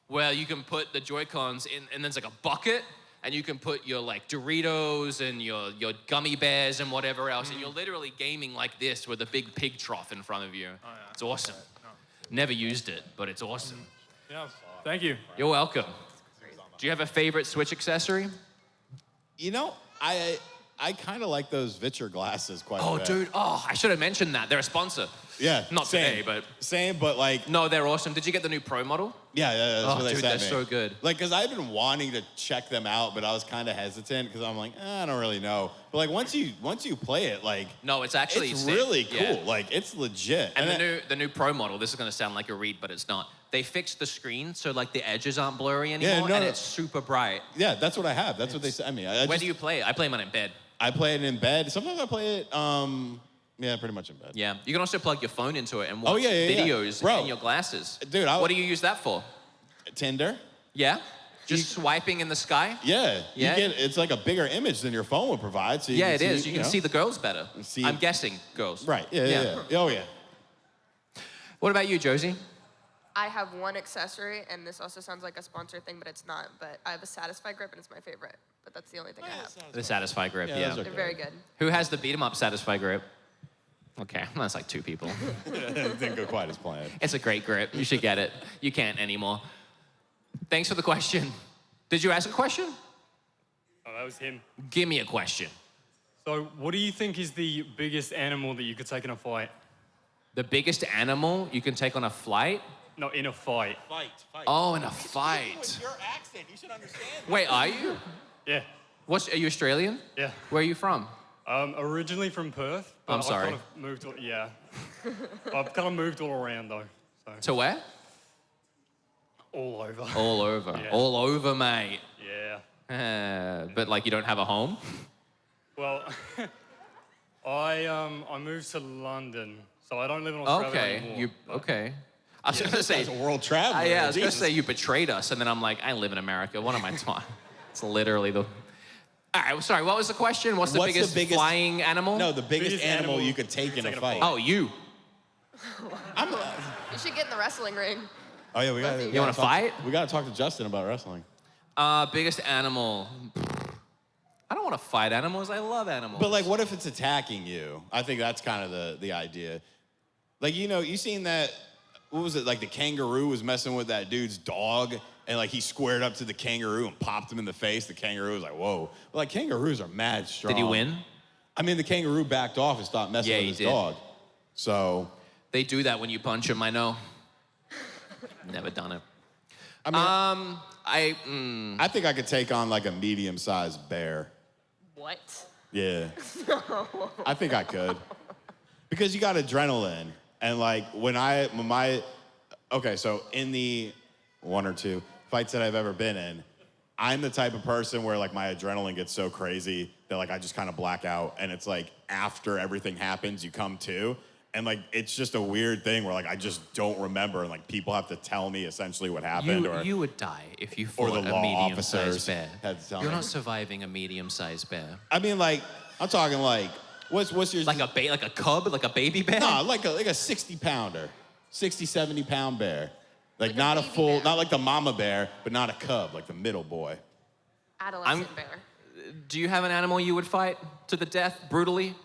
Speaker 1: where you can put the Joy-Cons in, and there's like a bucket and you can put your like Doritos and your gummy bears and whatever else, and you're literally gaming like this with a big pig trough in front of you. Oh, yeah. It's awesome. Never used it, but it's awesome.
Speaker 9: Yeah, thank you.
Speaker 1: You're welcome. Do you have a favorite Switch accessory?
Speaker 2: You know, I kind of like those Vitcher glasses quite a bit.
Speaker 1: Dude, I should have mentioned that. They're a sponsor.
Speaker 2: Yeah,
Speaker 1: Not
Speaker 2: same.
Speaker 1: today, but...
Speaker 2: Same, but like...
Speaker 1: No, they're awesome. Did you get the new Pro model?
Speaker 2: Yeah, that's what they
Speaker 1: dude,
Speaker 2: sent
Speaker 1: they're
Speaker 2: me.
Speaker 1: so good.
Speaker 2: Like, because I've been wanting to check them out, but I was kind of hesitant because I'm like, I don't really know. But like, once you play it, like...
Speaker 1: No, it's actually
Speaker 2: It's
Speaker 1: sick.
Speaker 2: really cool.
Speaker 1: Yeah.
Speaker 2: Like, it's legit.
Speaker 1: And the new Pro model, this is going to sound like a read, but it's not. They fixed the screen so like the edges aren't blurry anymore, and it's super bright.
Speaker 2: Yeah, that's what I have. That's what they sent me.
Speaker 1: Where do you play it? I play mine in bed.
Speaker 2: I play it in bed. Sometimes I play it, yeah, pretty much in bed.
Speaker 1: Yeah, you can also plug your phone into it and watch
Speaker 2: yeah.
Speaker 1: videos
Speaker 2: Bro.
Speaker 1: in your glasses.
Speaker 2: Dude,
Speaker 1: what do you use that for?
Speaker 2: Tinder.
Speaker 1: Yeah? Just swiping in the sky?
Speaker 2: Yeah.
Speaker 1: Yeah?
Speaker 2: It's like a bigger image than your phone would provide. So you
Speaker 1: Yeah,
Speaker 2: can
Speaker 1: it is.
Speaker 2: see,
Speaker 1: You can see the girls better.
Speaker 2: See-
Speaker 1: I'm guessing girls.
Speaker 2: Right. Yeah. Oh, yeah.
Speaker 1: What about you, Josie?
Speaker 3: I have one accessory, and this also sounds like a sponsor thing, but it's not. But I have a Satisfy grip, and it's my favorite. But that's the only thing I have.
Speaker 1: The Satisfy grip,
Speaker 2: Yeah,
Speaker 1: yeah.
Speaker 2: those are
Speaker 3: They're very good.
Speaker 1: Who has the Beatemup Satisfy grip? Okay, that's like 2 people.
Speaker 2: It didn't go quite as planned.
Speaker 1: It's a great grip. You should get it. You can't anymore. Thanks for the question. Did you ask a question?
Speaker 10: Oh, that was him.
Speaker 1: Give me a question.
Speaker 10: So, what do you think is the biggest animal that you could take in a fight?
Speaker 1: The biggest animal you can take on a flight?
Speaker 10: No, in a fight.
Speaker 2: Fight.
Speaker 1: Oh, in a fight.
Speaker 2: Your accent, you should understand.
Speaker 1: Wait, are you?
Speaker 10: Yeah.
Speaker 1: Are you Australian?
Speaker 10: Yeah.
Speaker 1: Where are you from?
Speaker 10: Originally from Perth. But
Speaker 1: I'm sorry.
Speaker 10: I've kind of moved. Yeah. I've kind of moved all around though. So.
Speaker 1: To where?
Speaker 10: All over.
Speaker 1: All over.
Speaker 10: Yeah.
Speaker 1: All over, mate.
Speaker 10: Yeah.
Speaker 1: But like you don't have a home?
Speaker 10: Well, I moved to London, so I don't live in Australia anymore.
Speaker 1: Okay. I was gonna say
Speaker 2: As a world traveler.
Speaker 1: yeah, I was gonna
Speaker 2: Jesus.
Speaker 1: say you betrayed us, and then I'm like, I live in America. What am I talking? It's literally the. All right, sorry. What was the question? What's the biggest flying animal?
Speaker 2: No, the biggest
Speaker 10: Biggest
Speaker 2: animal
Speaker 10: animal
Speaker 2: you could take in a fight.
Speaker 1: Oh, you.
Speaker 3: You should get in the wrestling ring.
Speaker 2: Oh yeah, we got.
Speaker 1: You wanna fight?
Speaker 2: We got to talk to Justin about wrestling.
Speaker 1: Biggest animal. I don't want to fight animals. I love animals.
Speaker 2: But like, what if it's attacking you? I think that's kind of the idea. Like, you seen that? What was it? Like the kangaroo was messing with that dude's dog, and like he squared up to the kangaroo and popped him in the face. The kangaroo was like, "Whoa!" But like kangaroos are mad strong.
Speaker 1: Did he win?
Speaker 2: I mean, the kangaroo backed off and stopped messing with
Speaker 1: he
Speaker 2: his
Speaker 1: did.
Speaker 2: dog. So
Speaker 1: They do that when you punch him. I know. Never done it.
Speaker 2: I mean, I think I could take on like a medium-sized bear.
Speaker 3: What?
Speaker 2: Yeah. I think I could. Because you got adrenaline. And like okay, so in the 1 or 2 fights that I've ever been in, I'm the type of person where like my adrenaline gets so crazy that like I just kind of black out. And it's like after everything happens, you come to. And like it's just a weird thing where like I just don't remember, and like people have to tell me essentially what happened.
Speaker 1: You would die if you
Speaker 2: or
Speaker 1: fought
Speaker 2: the
Speaker 1: a
Speaker 2: law
Speaker 1: medium-sized
Speaker 2: officers
Speaker 1: bear.
Speaker 2: had to tell
Speaker 1: You're
Speaker 2: me.
Speaker 1: not surviving a medium-sized bear.
Speaker 2: I mean, like I'm talking like what's your
Speaker 1: Like a cub, like a baby bear?
Speaker 2: No, like a 60-pounder, 60, 70-pound bear. Like
Speaker 3: Like a
Speaker 2: not a
Speaker 3: baby
Speaker 2: full,
Speaker 3: bear.
Speaker 2: not like the mama bear, but not a cub, like the middle boy.
Speaker 3: Adolescent bear.
Speaker 1: Do you have an animal you would fight to the death brutally?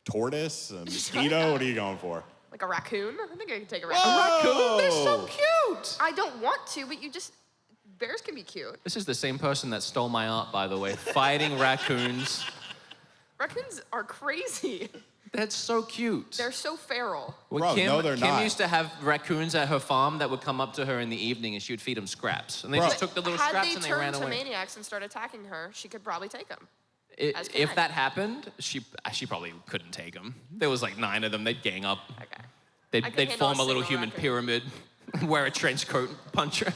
Speaker 2: Tortoise, a mosquito, what are you going for?
Speaker 3: Like a raccoon? I think I could take a raccoon.
Speaker 2: Whoa!
Speaker 1: They're so cute.
Speaker 3: I don't want to, but bears can be cute.
Speaker 1: This is the same person that stole my art, by the way. Fighting raccoons.
Speaker 3: Raccoons are crazy.
Speaker 1: That's so cute.
Speaker 3: They're so feral.
Speaker 1: When
Speaker 2: Bro,
Speaker 1: Kim,
Speaker 2: no, they're
Speaker 1: Kim
Speaker 2: not.
Speaker 1: used to have raccoons at her farm that would come up to her in the evening and she would feed them scraps. And they
Speaker 2: Bro.
Speaker 1: just took the little
Speaker 3: Had
Speaker 1: scraps
Speaker 3: they
Speaker 1: and they
Speaker 3: turned
Speaker 1: ran
Speaker 3: to
Speaker 1: away.
Speaker 3: maniacs and start attacking her, she could probably take them. As can
Speaker 1: If
Speaker 3: I.
Speaker 1: that happened, she probably couldn't take them. There was like 9 of them. They'd gang up.
Speaker 3: Okay. I
Speaker 1: They'd
Speaker 3: could handle
Speaker 1: form
Speaker 3: a
Speaker 1: a little
Speaker 3: single
Speaker 1: human
Speaker 3: raccoon.
Speaker 1: pyramid, wear a trench coat, and punch her.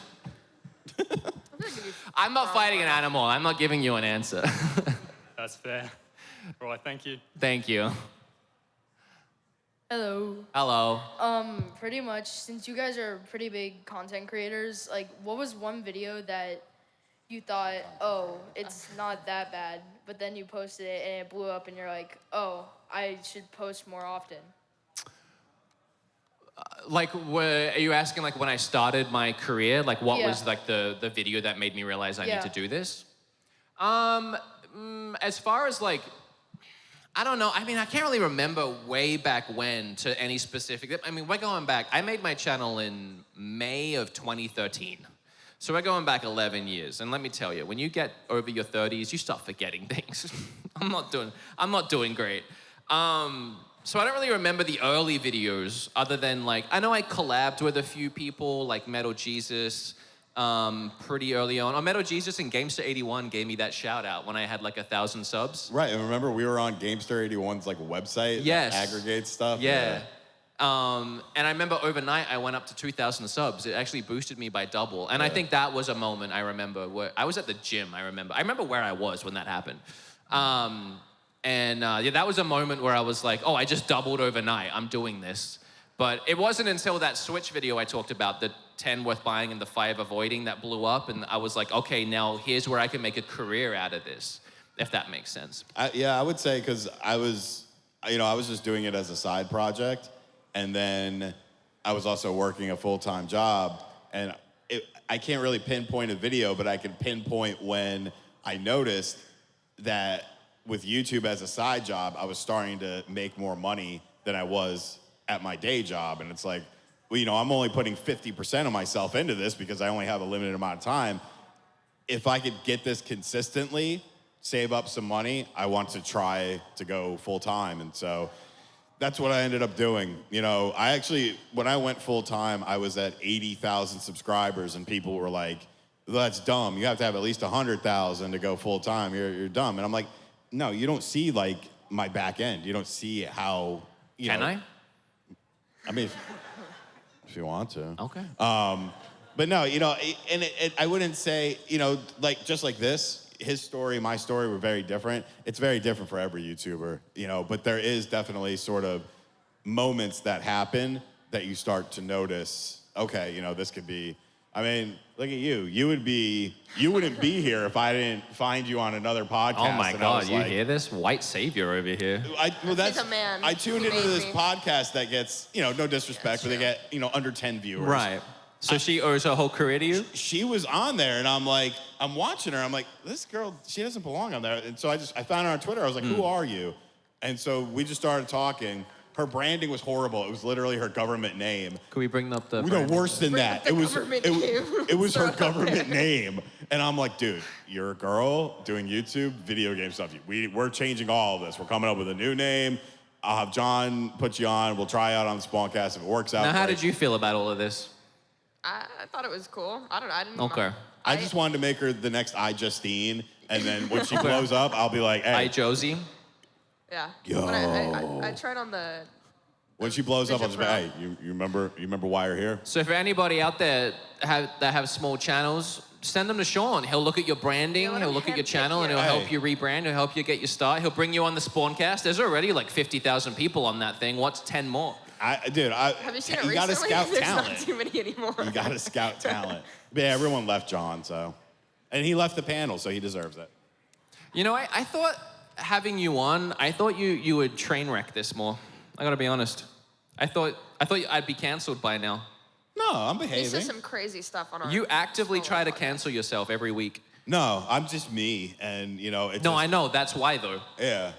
Speaker 3: I'm gonna give you
Speaker 1: I'm not
Speaker 3: frog
Speaker 1: fighting an
Speaker 3: legs.
Speaker 1: animal. I'm not giving you an answer.
Speaker 10: That's fair. All right, thank you.
Speaker 1: Thank you.
Speaker 11: Hello.
Speaker 1: Hello.
Speaker 11: Pretty much, since you guys are pretty big content creators, like, what was one video that you thought, oh, it's not that bad, but then you posted it and it blew up and you're like, oh, I should post more often?
Speaker 1: Like, are you asking like when I started my career? Like, what
Speaker 11: Yeah.
Speaker 1: was like the video that made me realize I need
Speaker 11: Yeah.
Speaker 1: to do this? As far as like, I don't know. I mean, I can't really remember way back when to any specific. I mean, we're going back. I made my channel in May of 2013. So we're going back 11 years. And let me tell you, when you get over your 30s, you start forgetting things. I'm not doing great. So I don't really remember the early videos other than like, I know I collabed with a few people like Metal Jesus pretty early on. Oh, Metal Jesus and Gamester81 gave me that shout out when I had like 1,000 subs.
Speaker 2: Right, and remember we were on Gamester81's like website
Speaker 1: Yes.
Speaker 2: that aggregates stuff?
Speaker 1: Yeah. And I remember overnight I went up to 2,000 subs. It actually boosted me by double. And I think that was a moment I remember where I was at the gym, I remember where I was when that happened. Yeah, that was a moment where I was like, oh, I just doubled overnight. I'm doing this. But it wasn't until that Switch video I talked about, the 10 worth buying and the 5 avoiding, that blew up. And I was like, okay, now here's where I can make a career out of this, if that makes sense.
Speaker 2: I would say because I was just doing it as a side project. And then I was also working a full-time job. And I can't really pinpoint a video, but I can pinpoint when I noticed that with YouTube as a side job, I was starting to make more money than I was at my day job. And it's like, well, I'm only putting 50% of myself into this because I only have a limited amount of time. If I could get this consistently, save up some money, I want to try to go full-time. And so that's what I ended up doing. When I went full-time, I was at 80,000 subscribers, and people were like, well, that's dumb. You have to have at least 100,000 to go full-time. You're dumb. And I'm like, no, you don't see, like, my back end. You don't see how,
Speaker 1: Can I?
Speaker 2: I mean, if you want to.
Speaker 1: Okay.
Speaker 2: But no, I wouldn't say, like, just like this, his story, my story were very different. It's very different for every YouTuber, but there is definitely sort of moments that happen that you start to notice, okay, this could be, I mean, look at you. You wouldn't be here if I didn't find you on another podcast.
Speaker 1: Oh my God, you
Speaker 2: like,
Speaker 1: hear this? White savior over here.
Speaker 3: He's a man.
Speaker 2: I tuned
Speaker 3: He
Speaker 2: into
Speaker 3: made
Speaker 2: this
Speaker 3: me.
Speaker 2: podcast that gets, no disrespect, but they get, under 10 viewers.
Speaker 1: Right. So she owes her whole career to you?
Speaker 2: She was on there, and I'm watching her. I'm like, this girl, she doesn't belong on there. And so I found her on Twitter. I was like, who are you? And so we just started talking. Her branding was horrible. It was literally her government name.
Speaker 1: Can we bring up the?
Speaker 2: No, worse than that.
Speaker 3: It was
Speaker 2: her government name. And I'm like, dude, you're a girl doing YouTube video game stuff. We're changing all of this. We're coming up with a new name. I'll have John put you on. We'll try out on the Spawncast if it works out.
Speaker 1: Now, how did you feel about all of this?
Speaker 3: I thought it was cool. I didn't.
Speaker 1: Okay.
Speaker 2: I just wanted to make her the next iJustine, and then when she blows up, I'll be like, hey.
Speaker 1: Josie.
Speaker 3: Yeah.
Speaker 2: Yo.
Speaker 3: When I tried on the.
Speaker 2: When she blows up, I'll just be,
Speaker 3: Vision
Speaker 2: hey, you remember why you're here?
Speaker 1: So for anybody out there that have small channels, send them to Sean. He'll look at your branding, he'll look at your channel, and he'll help you rebrand, he'll help you get your start. He'll bring you on the Spawncast. There's already like 50,000 people on that thing. What's 10 more?
Speaker 3: Have you seen it recently?
Speaker 2: You gotta scout
Speaker 3: There's
Speaker 2: talent.
Speaker 3: not too many anymore.
Speaker 2: You gotta scout talent. But yeah, everyone left John, so. And he left the panel, so he deserves it.
Speaker 1: I thought having you on, I thought you would train wreck this more. I gotta be honest. I thought I'd be canceled by now.
Speaker 2: No, I'm
Speaker 3: He
Speaker 2: behaving.
Speaker 3: says some crazy stuff on our.
Speaker 1: You actively try to cancel yourself every week.
Speaker 2: No, I'm just me, and
Speaker 1: I know, that's why though.
Speaker 2: Yeah.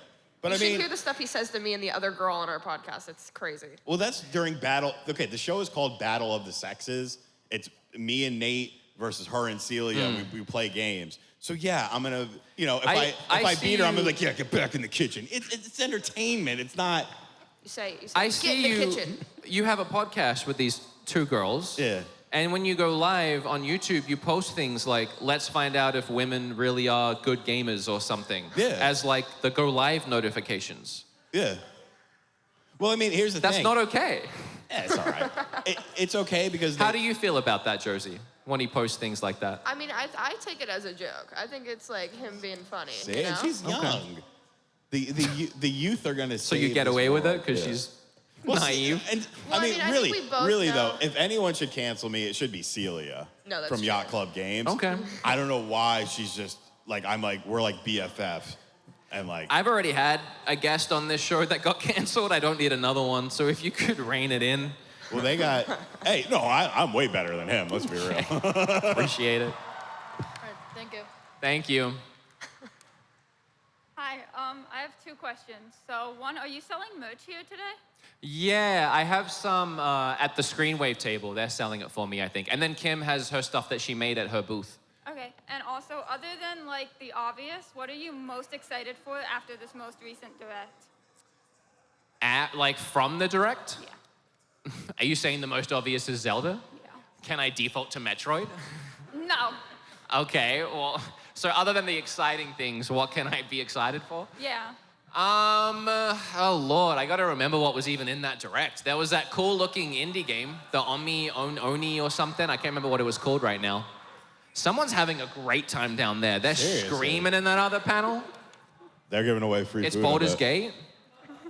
Speaker 2: But
Speaker 3: You
Speaker 2: I
Speaker 3: should
Speaker 2: mean,
Speaker 3: hear the stuff he says to me and the other girl on our podcast. It's crazy.
Speaker 2: well, that's during battle. Okay, the show is called Battle of the Sexes. It's me and Nate versus her and Celia. We play games. So yeah, I'm gonna, if I beat her, I'm gonna be like, yeah, get back in the kitchen. It's entertainment. It's not.
Speaker 3: You say
Speaker 1: I
Speaker 3: get
Speaker 1: see
Speaker 3: in the
Speaker 1: you.
Speaker 3: kitchen.
Speaker 1: You have a podcast with these two girls.
Speaker 2: Yeah.
Speaker 1: And when you go live on YouTube, you post things like, let's find out if women really are good gamers or something.
Speaker 2: Yeah.
Speaker 1: As like the go live notifications.
Speaker 2: Yeah. Well, I mean, here's the thing.
Speaker 1: That's not okay.
Speaker 2: Yeah, it's all right. It's okay because.
Speaker 1: How do you feel about that, Josie, when he posts things like that?
Speaker 3: I mean, I take it as a joke. I think it's like him being funny.
Speaker 2: See,
Speaker 3: you know?
Speaker 2: and she's young. The youth are gonna.
Speaker 1: So you get away with it because she's naive?
Speaker 2: And
Speaker 3: Well,
Speaker 2: I mean,
Speaker 3: I think we both
Speaker 2: really
Speaker 3: know-
Speaker 2: though, if anyone should cancel me, it should be Celia
Speaker 3: No, that's
Speaker 2: from
Speaker 3: true.
Speaker 2: Yacht Club Games.
Speaker 1: Okay.
Speaker 2: I don't know why she's just like we're like BFFs, and like
Speaker 1: I've already had a guest on this show that got canceled. I don't need another one. So if you could rein it in.
Speaker 2: well they got. Hey, no, I'm way better than him. Let's be real.
Speaker 1: Appreciate it.
Speaker 11: All right, thank you.
Speaker 1: Thank you.
Speaker 12: Hi, I have two questions. So one, are you selling merch here today?
Speaker 1: Yeah, I have some at the Screenwave table. They're selling it for me, I think. And then Kim has her stuff that she made at her booth.
Speaker 12: Okay, and also, other than like the obvious, what are you most excited for after this most recent direct?
Speaker 1: Like from the direct?
Speaker 12: Yeah.
Speaker 1: Are you saying the most obvious is Zelda?
Speaker 12: Yeah.
Speaker 1: Can I default to Metroid?
Speaker 12: No.
Speaker 1: Okay, well, so other than the exciting things, what can I be excited for?
Speaker 12: Yeah.
Speaker 1: Oh Lord, I gotta remember what was even in that direct. There was that cool looking indie game, the Oni or something. I can't remember what it was called right now. Someone's having a great time down there. They're
Speaker 2: Seriously?
Speaker 1: screaming in that other panel.
Speaker 2: They're giving away free
Speaker 1: It's
Speaker 2: food.
Speaker 1: Baldur's
Speaker 2: I bet.
Speaker 1: Gate.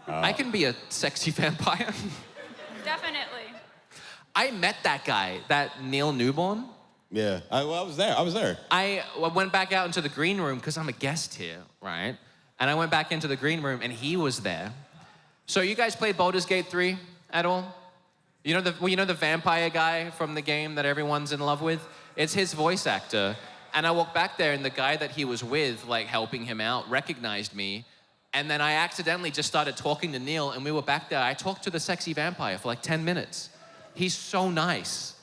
Speaker 1: I can be a sexy vampire.
Speaker 12: Definitely.
Speaker 1: I met that guy, that Neil Newborn.
Speaker 2: Yeah, I was there.
Speaker 1: I went back out into the green room because I'm a guest here, right? And I went back into the green room and he was there. So you guys played Baldur's Gate 3 at all? You know the vampire guy from the game that everyone's in love with? It's his voice actor. And I walked back there and the guy that he was with, like helping him out, recognized me. And then I accidentally just started talking to Neil and we were back there. I talked to the sexy vampire for like 10 minutes. He's so nice.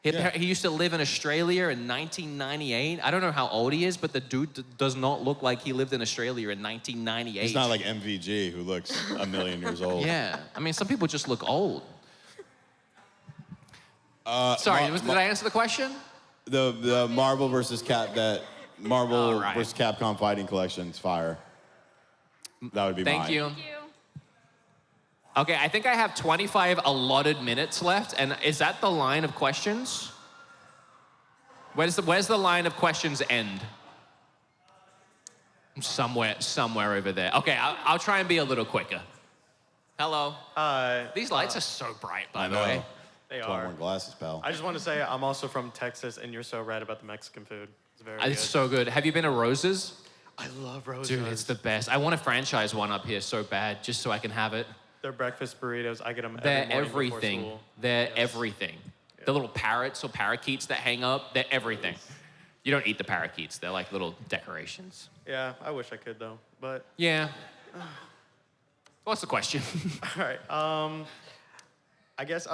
Speaker 1: He used to live in Australia in 1998. I don't know how old he is, but the dude does not look like he lived in Australia in 1998.
Speaker 2: He's not like MVG, who looks a million years old.
Speaker 1: Yeah, I mean, some people just look old. Sorry, did I answer the question?
Speaker 2: The Marvel versus Marvel
Speaker 1: right.
Speaker 2: versus Capcom Fighting Collection's fire. That would be mine.
Speaker 1: Thank you. Okay, I think I have 25 allotted minutes left, and is that the line of questions? Where's the line of questions end? Somewhere over there. Okay, I'll try and be a little quicker. Hello.
Speaker 13: Hi.
Speaker 1: These lights are so bright, by the
Speaker 2: know.
Speaker 1: way.
Speaker 13: They
Speaker 2: That's why I'm
Speaker 13: are.
Speaker 2: wearing glasses, pal.
Speaker 13: I just want to say I'm also from Texas, and you're so right about the Mexican food. It's very good.
Speaker 1: It's so good. Have you been to Rose's?
Speaker 13: I love Rose's.
Speaker 1: Dude, it's the best. I want to franchise one up here so bad, just so I can have it.
Speaker 13: Their breakfast burritos, I get them
Speaker 1: They're
Speaker 13: every morning before
Speaker 1: everything.
Speaker 13: school.
Speaker 1: They're everything. The little parrots or parakeets that hang up, they're everything. You don't eat the parakeets. They're like little decorations.
Speaker 13: Yeah, I wish I could though, but.
Speaker 1: Yeah. What's the question?
Speaker 13: All right. I guess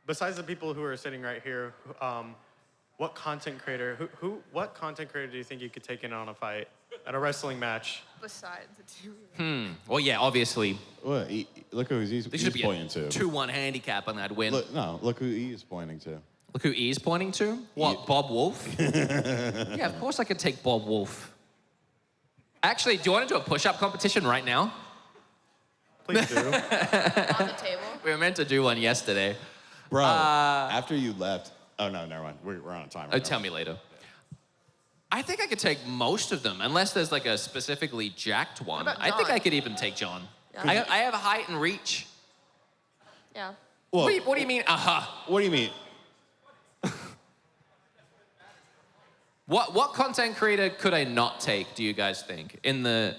Speaker 13: besides the people who are sitting right here, what content creator do you think you could take in on a fight at a wrestling match?
Speaker 3: Besides the two.
Speaker 1: Well, yeah, obviously.
Speaker 2: What? Look who he's
Speaker 1: There should be
Speaker 2: pointing to.
Speaker 1: a 2-1 handicap on that win.
Speaker 2: Look who he's pointing to.
Speaker 1: Look who he's pointing to? What, Bob Wolf? Yeah, of course I could take Bob Wolf. Actually, do you want to do a push-up competition right now?
Speaker 13: Please do.
Speaker 3: On the table.
Speaker 1: We were meant to do one yesterday.
Speaker 2: Bro, after you left. Oh, no, never mind. We're on a timer.
Speaker 1: Oh, tell me later. I think I could take most of them, unless there's like a specifically jacked one.
Speaker 3: What about
Speaker 1: I think
Speaker 3: John?
Speaker 1: I could even take John.
Speaker 3: Yeah.
Speaker 1: I have height and reach.
Speaker 3: Yeah.
Speaker 2: Well,
Speaker 1: What do you mean,
Speaker 2: What do you mean?
Speaker 1: What content creator could I not take, do you guys think, in the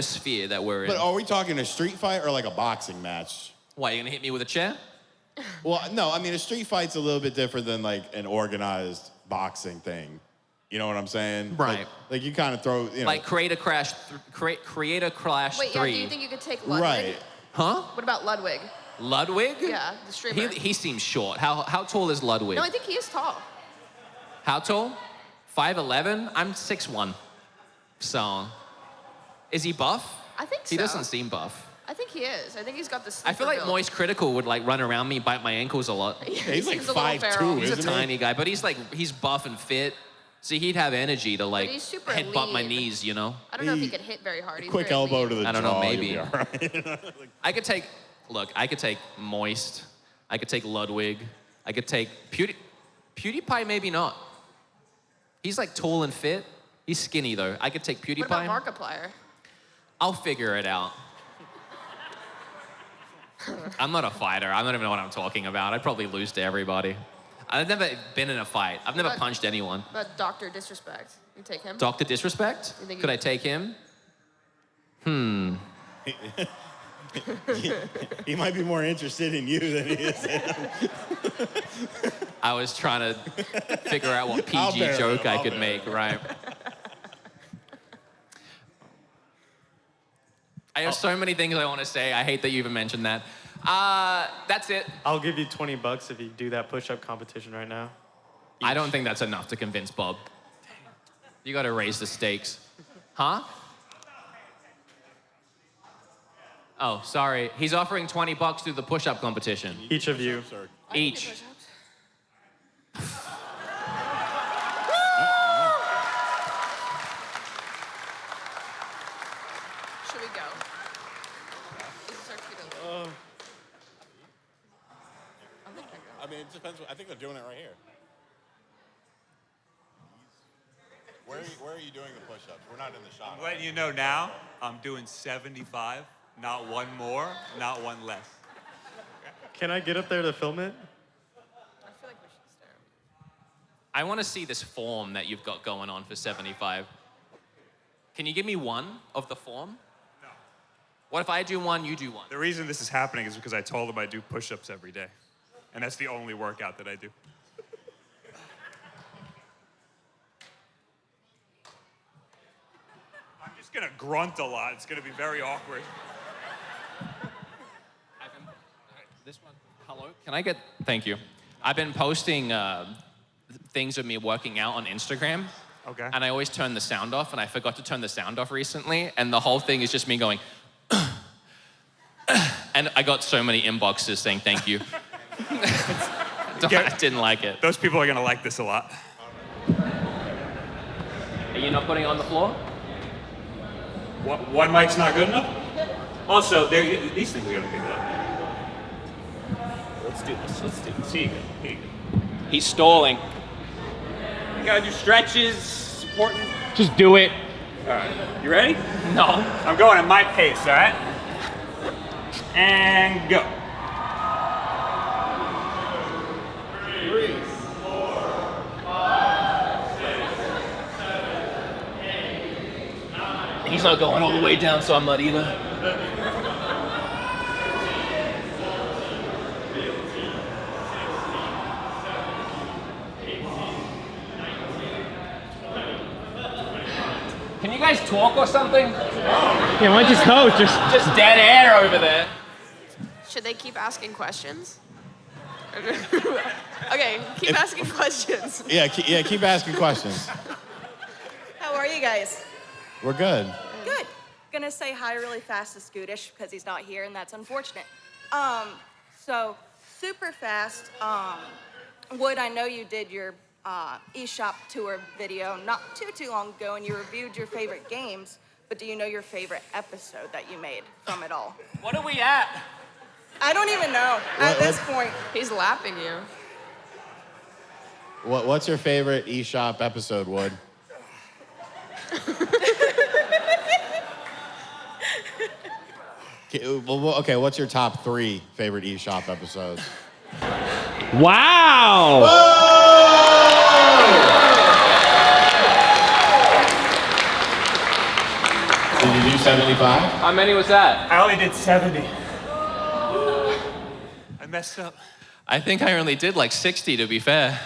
Speaker 1: sphere that we're in?
Speaker 2: But are we talking a street fight or like a boxing match?
Speaker 1: Why, you gonna hit me with a chair?
Speaker 2: Well, no, I mean, a street fight's a little bit different than like an organized boxing thing. You know what I'm saying?
Speaker 1: Right.
Speaker 2: Like you kind of throw, you know.
Speaker 1: Like Creator Crash 3.
Speaker 3: Wait, yeah, do you think you could take Ludwig?
Speaker 2: Right.
Speaker 1: Huh?
Speaker 3: What about Ludwig?
Speaker 1: Ludwig?
Speaker 3: Yeah, the streamer.
Speaker 1: He seems short. How tall is Ludwig?
Speaker 3: No, I think he is tall.
Speaker 1: How tall? 5'11"? I'm 6'1". So, is he buff?
Speaker 3: I think so.
Speaker 1: He doesn't seem buff.
Speaker 3: I think he is. I think he's got this.
Speaker 1: I feel like Moist Critical would like run around me, bite my ankles a lot.
Speaker 3: Yeah,
Speaker 2: he's like
Speaker 3: seems a little feral.
Speaker 2: 5'2",
Speaker 1: He's a
Speaker 2: isn't he?
Speaker 1: tiny guy, but he's buff and fit. So he'd have energy to like
Speaker 3: he's super
Speaker 1: headbutt my
Speaker 3: lean.
Speaker 1: knees, you know?
Speaker 3: I don't know if he could hit very hard. He's
Speaker 2: Quick
Speaker 3: very
Speaker 2: elbow
Speaker 3: lean.
Speaker 2: to the
Speaker 1: I don't know,
Speaker 2: jaw,
Speaker 1: maybe.
Speaker 2: you'll be all right.
Speaker 1: I could take Moist. I could take Ludwig. I could take PewDiePie, maybe not. He's like tall and fit. He's skinny though. I could take PewDiePie.
Speaker 3: What about Markiplier?
Speaker 1: I'll figure it out. I'm not a fighter. I don't even know what I'm talking about. I'd probably lose to everybody. I've never been in a fight. I've never punched anyone.
Speaker 3: What about Dr. Disrespect? You take him?
Speaker 1: Dr. Disrespect?
Speaker 3: You think
Speaker 1: Could
Speaker 3: you-
Speaker 1: I take him?
Speaker 2: He might be more interested in you than he is in him.
Speaker 1: I was trying to figure out what
Speaker 2: I'll
Speaker 1: PG
Speaker 2: bear
Speaker 1: joke
Speaker 2: him,
Speaker 1: I
Speaker 2: I'll
Speaker 1: could
Speaker 2: bear
Speaker 1: make,
Speaker 2: him.
Speaker 1: right? I have so many things I want to say. I hate that you even mentioned that. That's it.
Speaker 13: I'll give you $20 if you do that push-up competition right now.
Speaker 1: I don't think that's enough to convince Bob. You got to raise the stakes. Huh? Oh, sorry. He's offering $20 through the push-up competition.
Speaker 13: Each of you.
Speaker 1: Each.
Speaker 3: Should we go? This is our cue to leave.
Speaker 2: I mean, it depends. I think they're doing it right here. Where are you doing the push-ups? We're not in the shot.
Speaker 14: I'm letting you know now, I'm doing 75. Not one more, not one less.
Speaker 13: Can I get up there to film it?
Speaker 3: I feel like we should stare.
Speaker 1: I want to see this form that you've got going on for 75. Can you give me one of the form?
Speaker 14: No.
Speaker 1: What if I do one, you do one?
Speaker 14: The reason this is happening is because I told him I do push-ups every day. And that's the only workout that I do. I'm just gonna grunt a lot. It's gonna be very awkward.
Speaker 1: This one. Hello? Can I get... Thank you. I've been posting things of me working out on Instagram.
Speaker 14: Okay.
Speaker 1: And I always turn the sound off, and I forgot to turn the sound off recently, and the whole thing is just me going... and I got so many inboxes saying thank you. I didn't like it.
Speaker 14: Those people are gonna like this a lot.
Speaker 1: Are you not putting it on the floor?
Speaker 14: One mic's not good enough? Also, these things are gonna pick it up. Let's do this. See, here you go.
Speaker 1: He's stalling.
Speaker 6: You gotta do stretches, important.
Speaker 10: Just do it.
Speaker 14: All right, you ready?
Speaker 1: No.
Speaker 14: I'm going at my pace, all right? And go.
Speaker 2: 3, 4, 5, 6, 7, 8, 9.
Speaker 1: He's not going all the way down, so I'm not either. Can you guys talk or something?
Speaker 10: Yeah, why don't you coach?
Speaker 1: Just dead air over there.
Speaker 3: Should they keep asking questions? Okay, keep asking questions.
Speaker 2: Yeah, keep asking questions.
Speaker 15: How are you guys?
Speaker 2: We're good.
Speaker 15: Good. Gonna say hi really fast to Scootish because he's not here, and that's unfortunate. So super fast. Wood, I know you did your eShop tour video not too long ago, and you reviewed your favorite games. But do you know your favorite episode that you made from it all?
Speaker 1: What are we at?
Speaker 15: I don't even know at this point.
Speaker 3: He's lapping you.
Speaker 2: What's your favorite eShop episode, Wood? Okay, what's your top 3 favorite eShop episodes?
Speaker 10: Wow!
Speaker 2: Did you do 75?
Speaker 1: How many was that?
Speaker 14: I only did 70. I messed up.
Speaker 1: I think I only did like 60, to be fair.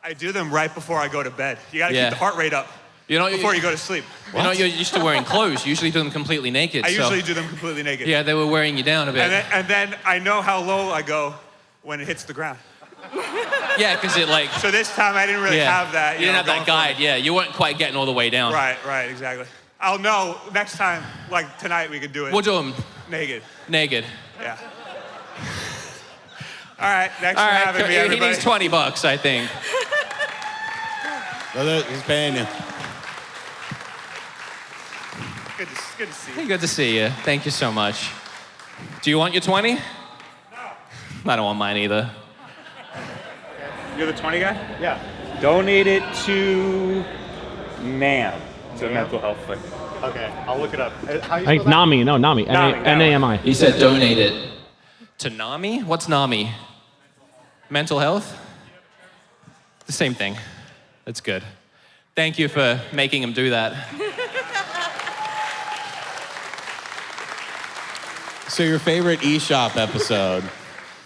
Speaker 14: I do them right before I go to bed. You gotta
Speaker 1: Yeah.
Speaker 14: keep the heart rate up before you go to sleep.
Speaker 1: You know, you're used to wearing clothes. You usually do them completely naked.
Speaker 14: I
Speaker 1: so-
Speaker 14: usually do them completely naked.
Speaker 1: Yeah, they were wearing you down a bit.
Speaker 14: And then I know how low I go when it hits the ground.
Speaker 1: Yeah, because it like...
Speaker 14: So this time I didn't really have that.
Speaker 1: You didn't have that guide, yeah. You weren't quite getting all the way down.
Speaker 14: Right, exactly. I'll know next time, like tonight, we could do it.
Speaker 1: We'll do them
Speaker 14: naked.
Speaker 1: naked.
Speaker 14: Yeah. All right, thanks
Speaker 1: All
Speaker 14: for
Speaker 1: right,
Speaker 14: having me,
Speaker 1: he
Speaker 14: everybody.
Speaker 1: needs $20, I think.
Speaker 2: Brother, he's paying you.
Speaker 14: Good to see you.
Speaker 1: Hey, good to see you. Thank you so much. Do you want your 20? No. I don't want mine either.
Speaker 14: You're the 20 guy?
Speaker 13: Yeah.
Speaker 14: Donate it to NAM, to the mental health thing.
Speaker 13: Okay, I'll look it up. How you
Speaker 10: Like
Speaker 13: spell that?
Speaker 10: NAMI, no, NAMI. N-A-M-I.
Speaker 1: He said donate it. To NAMI? What's NAMI? Mental health? The same thing. That's good. Thank you for making him do that.
Speaker 2: So your favorite eShop episode?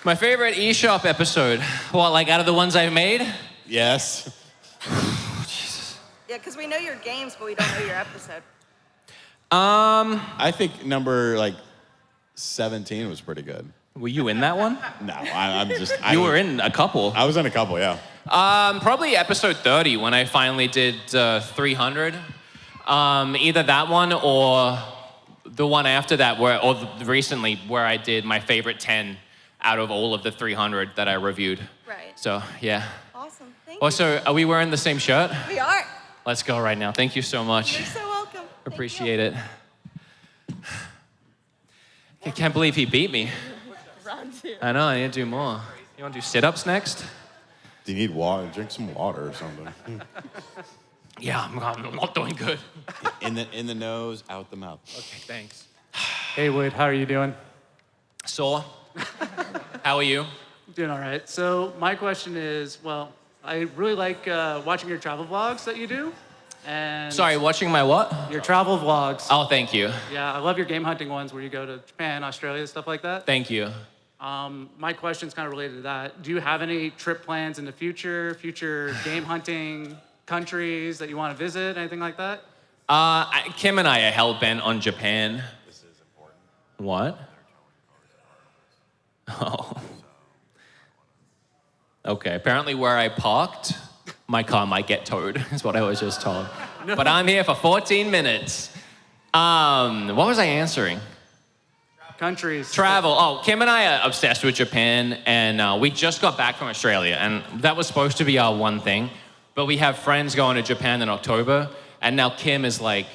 Speaker 1: My favorite eShop episode? What, like out of the ones I've made?
Speaker 2: Yes.
Speaker 15: Yeah, because we know your games, but we don't know your episode.
Speaker 2: I think number like 17 was pretty good.
Speaker 1: Were you in that one?
Speaker 2: No, I'm just.
Speaker 1: You were in a couple.
Speaker 2: I was in a couple, yeah.
Speaker 1: Probably episode 30 when I finally did 300. Either that one or the one after that, recently where I did my favorite 10 out of all of the 300 that I reviewed.
Speaker 15: Right.
Speaker 1: So yeah.
Speaker 15: Awesome. Thank
Speaker 1: Also, are we wearing the same shirt?
Speaker 15: you. We are.
Speaker 1: Let's go right now. Thank you so much.
Speaker 15: You're so welcome.
Speaker 1: Appreciate it. I can't believe he beat me.
Speaker 3: Round 2.
Speaker 1: I know, I need to do more. You want to do sit-ups next?
Speaker 2: Do you need water? Drink some water or something.
Speaker 1: Yeah, I'm not doing good.
Speaker 2: In the nose, out the mouth.
Speaker 1: Okay, thanks.
Speaker 16: Hey, Wade, how are you doing?
Speaker 1: So, how are you?
Speaker 16: Doing all right. So my question is, well, I really like watching your travel vlogs that you do. And
Speaker 1: Sorry, watching my what?
Speaker 16: Your travel vlogs.
Speaker 1: Oh, thank you.
Speaker 16: Yeah, I love your game hunting ones where you go to Japan, Australia, stuff like that.
Speaker 1: Thank you.
Speaker 16: My question's kind of related to that. Do you have any trip plans in the future game hunting countries that you want to visit, anything like that?
Speaker 1: Kim and I are hell-bent on Japan.
Speaker 2: This is important.
Speaker 1: What? Oh. Okay, apparently where I parked, my car might get towed, is what I was just told.
Speaker 16: No.
Speaker 1: But I'm here for 14 minutes. What was I answering?
Speaker 16: Countries.
Speaker 1: Travel. Oh, Kim and I are obsessed with Japan, and we just got back from Australia, and that was supposed to be our one thing. But we have friends going to Japan in October, and now Kim is like,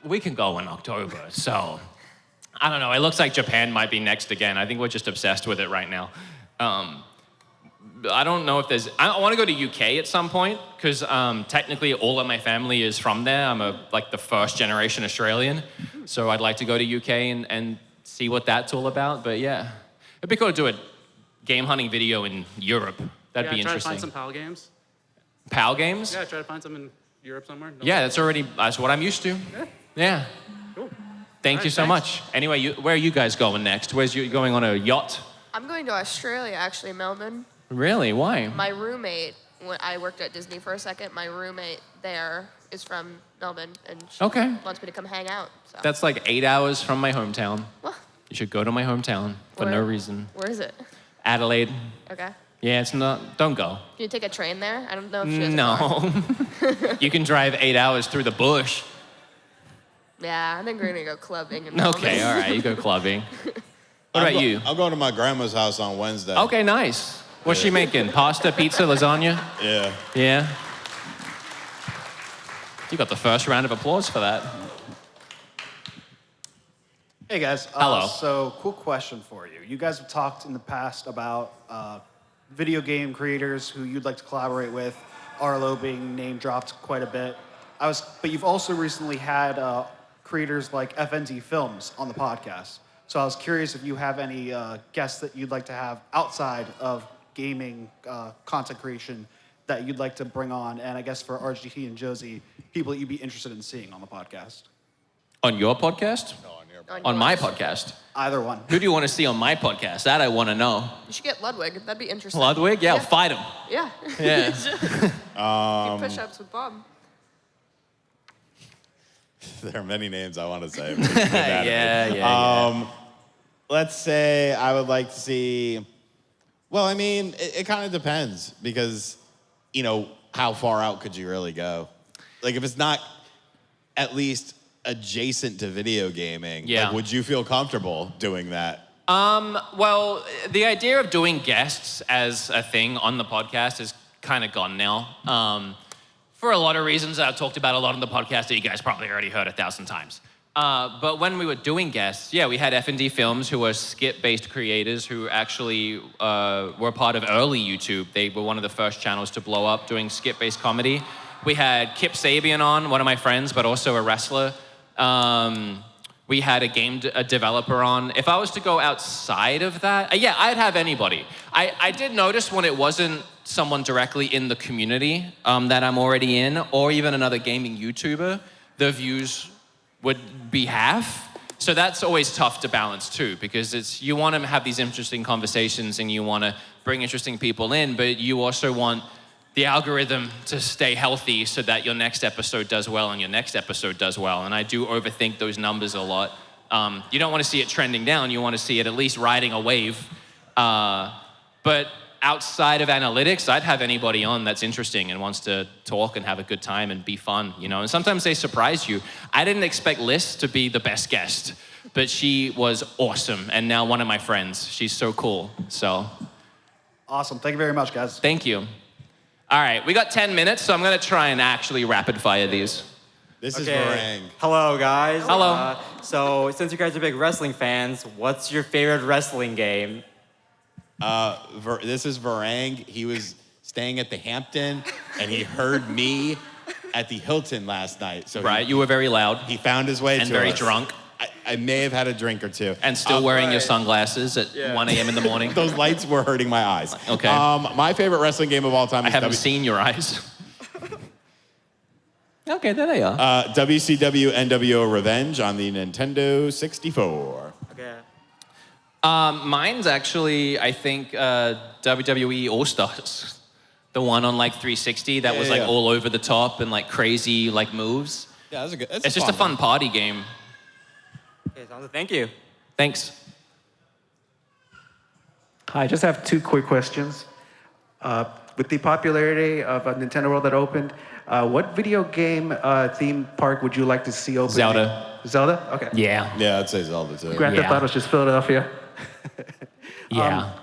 Speaker 1: we can go in October. So, I don't know. It looks like Japan might be next again. I think we're just obsessed with it right now. I don't know if there's... I want to go to UK at some point, because technically all of my family is from there. I'm like the first generation Australian. So I'd like to go to UK and see what that's all about. But yeah, it'd be cool to do a game hunting video in Europe. That'd be
Speaker 16: try to
Speaker 1: interesting.
Speaker 16: find some PAL games.
Speaker 1: PAL games?
Speaker 16: Yeah, try to find some in Europe somewhere. No
Speaker 1: Yeah, that's what I'm used to. Yeah.
Speaker 16: Cool.
Speaker 1: Thank you so much. Anyway, where are you guys going next? Where's you going on a yacht?
Speaker 3: I'm going to Australia, actually, Melbourne.
Speaker 1: Really? Why?
Speaker 3: My roommate, when I worked at Disney for a second, my roommate there is from Melbourne, and she
Speaker 1: Okay.
Speaker 3: wants me to come hang out. So.
Speaker 1: That's like 8 hours from my hometown.
Speaker 3: What?
Speaker 1: You should go to my hometown for no
Speaker 3: Where?
Speaker 1: reason.
Speaker 3: Where is it?
Speaker 1: Adelaide.
Speaker 3: Okay.
Speaker 1: Yeah, it's not. Don't go.
Speaker 3: Can you take a train there? I don't know if she has a
Speaker 1: No.
Speaker 3: car.
Speaker 1: You can drive 8 hours through the bush.
Speaker 3: Yeah, I think we're gonna go clubbing. In Melbourne.
Speaker 1: Okay, all right. You go clubbing. What about you?
Speaker 2: I'm going to my grandma's house on Wednesday.
Speaker 1: Okay, nice. What's she making? Pasta, pizza, lasagna?
Speaker 2: Yeah.
Speaker 1: Yeah. You got the first round of applause for that.
Speaker 17: Hey guys.
Speaker 1: Hello.
Speaker 17: So, cool question for you. You guys have talked in the past about video game creators who you'd like to collaborate with. Arlo being name dropped quite a bit. But you've also recently had creators like FNZ Films on the podcast. So I was curious if you have any guests that you'd like to have outside of gaming content creation that you'd like to bring on, and I guess for RGT and Josie, people that you'd be interested in seeing on the podcast.
Speaker 1: On your podcast?
Speaker 2: No, on your
Speaker 3: podcast.
Speaker 1: On my podcast?
Speaker 17: Either one.
Speaker 1: Who do you want to see on my podcast? That I want to know.
Speaker 3: You should get Ludwig. That'd be interesting.
Speaker 1: Ludwig? Yeah, I'll fight him.
Speaker 3: Yeah.
Speaker 1: Yeah.
Speaker 3: You push-ups with Bob.
Speaker 2: There are many names I want to say.
Speaker 1: Yeah.
Speaker 2: Let's say I would like to see. Well, I mean, it kind of depends because, how far out could you really go? Like, if it's not at least adjacent to video gaming,
Speaker 1: Yeah.
Speaker 2: like, would you feel comfortable doing that?
Speaker 1: Well, the idea of doing guests as a thing on the podcast is kind of gone now. For a lot of reasons that I've talked about a lot on the podcast that you guys probably already heard 1,000 times. But when we were doing guests, yeah, we had F&D Films, who were skit-based creators who actually were part of early YouTube. They were one of the first channels to blow up doing skit-based comedy. We had Kip Sabian on, one of my friends, but also a wrestler. We had a developer on. If I was to go outside of that, yeah, I'd have anybody. I did notice when it wasn't someone directly in the community that I'm already in, or even another gaming YouTuber, the views would be half. So that's always tough to balance too, because you want to have these interesting conversations and you want to bring interesting people in, but you also want the algorithm to stay healthy so that your next episode does well and your next episode does well. And I do overthink those numbers a lot. You don't want to see it trending down. You want to see it at least riding a wave. But outside of analytics, I'd have anybody on that's interesting and wants to talk and have a good time and be fun, you know? And sometimes they surprise you. I didn't expect Liz to be the best guest, but she was awesome. And now one of my friends. She's so cool, so.
Speaker 17: Awesome, thank you very much, guys.
Speaker 1: Thank you. All right, we got 10 minutes, so I'm gonna try and actually rapid fire these.
Speaker 2: This is Meringue.
Speaker 18: Hello, guys.
Speaker 1: Hello.
Speaker 18: So, since you guys are big wrestling fans, what's your favorite wrestling game?
Speaker 2: This is Meringue. He was staying at the Hampton, and he heard me at the Hilton last night. So
Speaker 1: right, you were very loud.
Speaker 2: He found his way to
Speaker 1: and very
Speaker 2: us.
Speaker 1: drunk.
Speaker 2: I may have had a drink or two.
Speaker 1: And still wearing your sunglasses at 1 a.m. in the morning.
Speaker 2: Those lights were hurting my eyes.
Speaker 1: Okay.
Speaker 2: My favorite wrestling game of all time is
Speaker 1: I haven't seen your eyes. Okay, there they are.
Speaker 2: WCW NWO Revenge on the Nintendo 64.
Speaker 18: Okay.
Speaker 1: Mine's actually, I think, WWE All-Stars. The one on like 360 that was like all over the top and like crazy like moves.
Speaker 2: Yeah, that's a good.
Speaker 1: It's just a fun party game.
Speaker 18: Okay, sounds good. Thank you.
Speaker 1: Thanks.
Speaker 19: Hi, I just have two quick questions. With the popularity of Nintendo World that opened, what video game theme park would you like to see open?
Speaker 1: Zelda.
Speaker 19: Zelda? Okay.
Speaker 1: Yeah.
Speaker 2: Yeah, I'd say Zelda too.
Speaker 19: Grand Theft Auto is just Philadelphia.
Speaker 1: Yeah.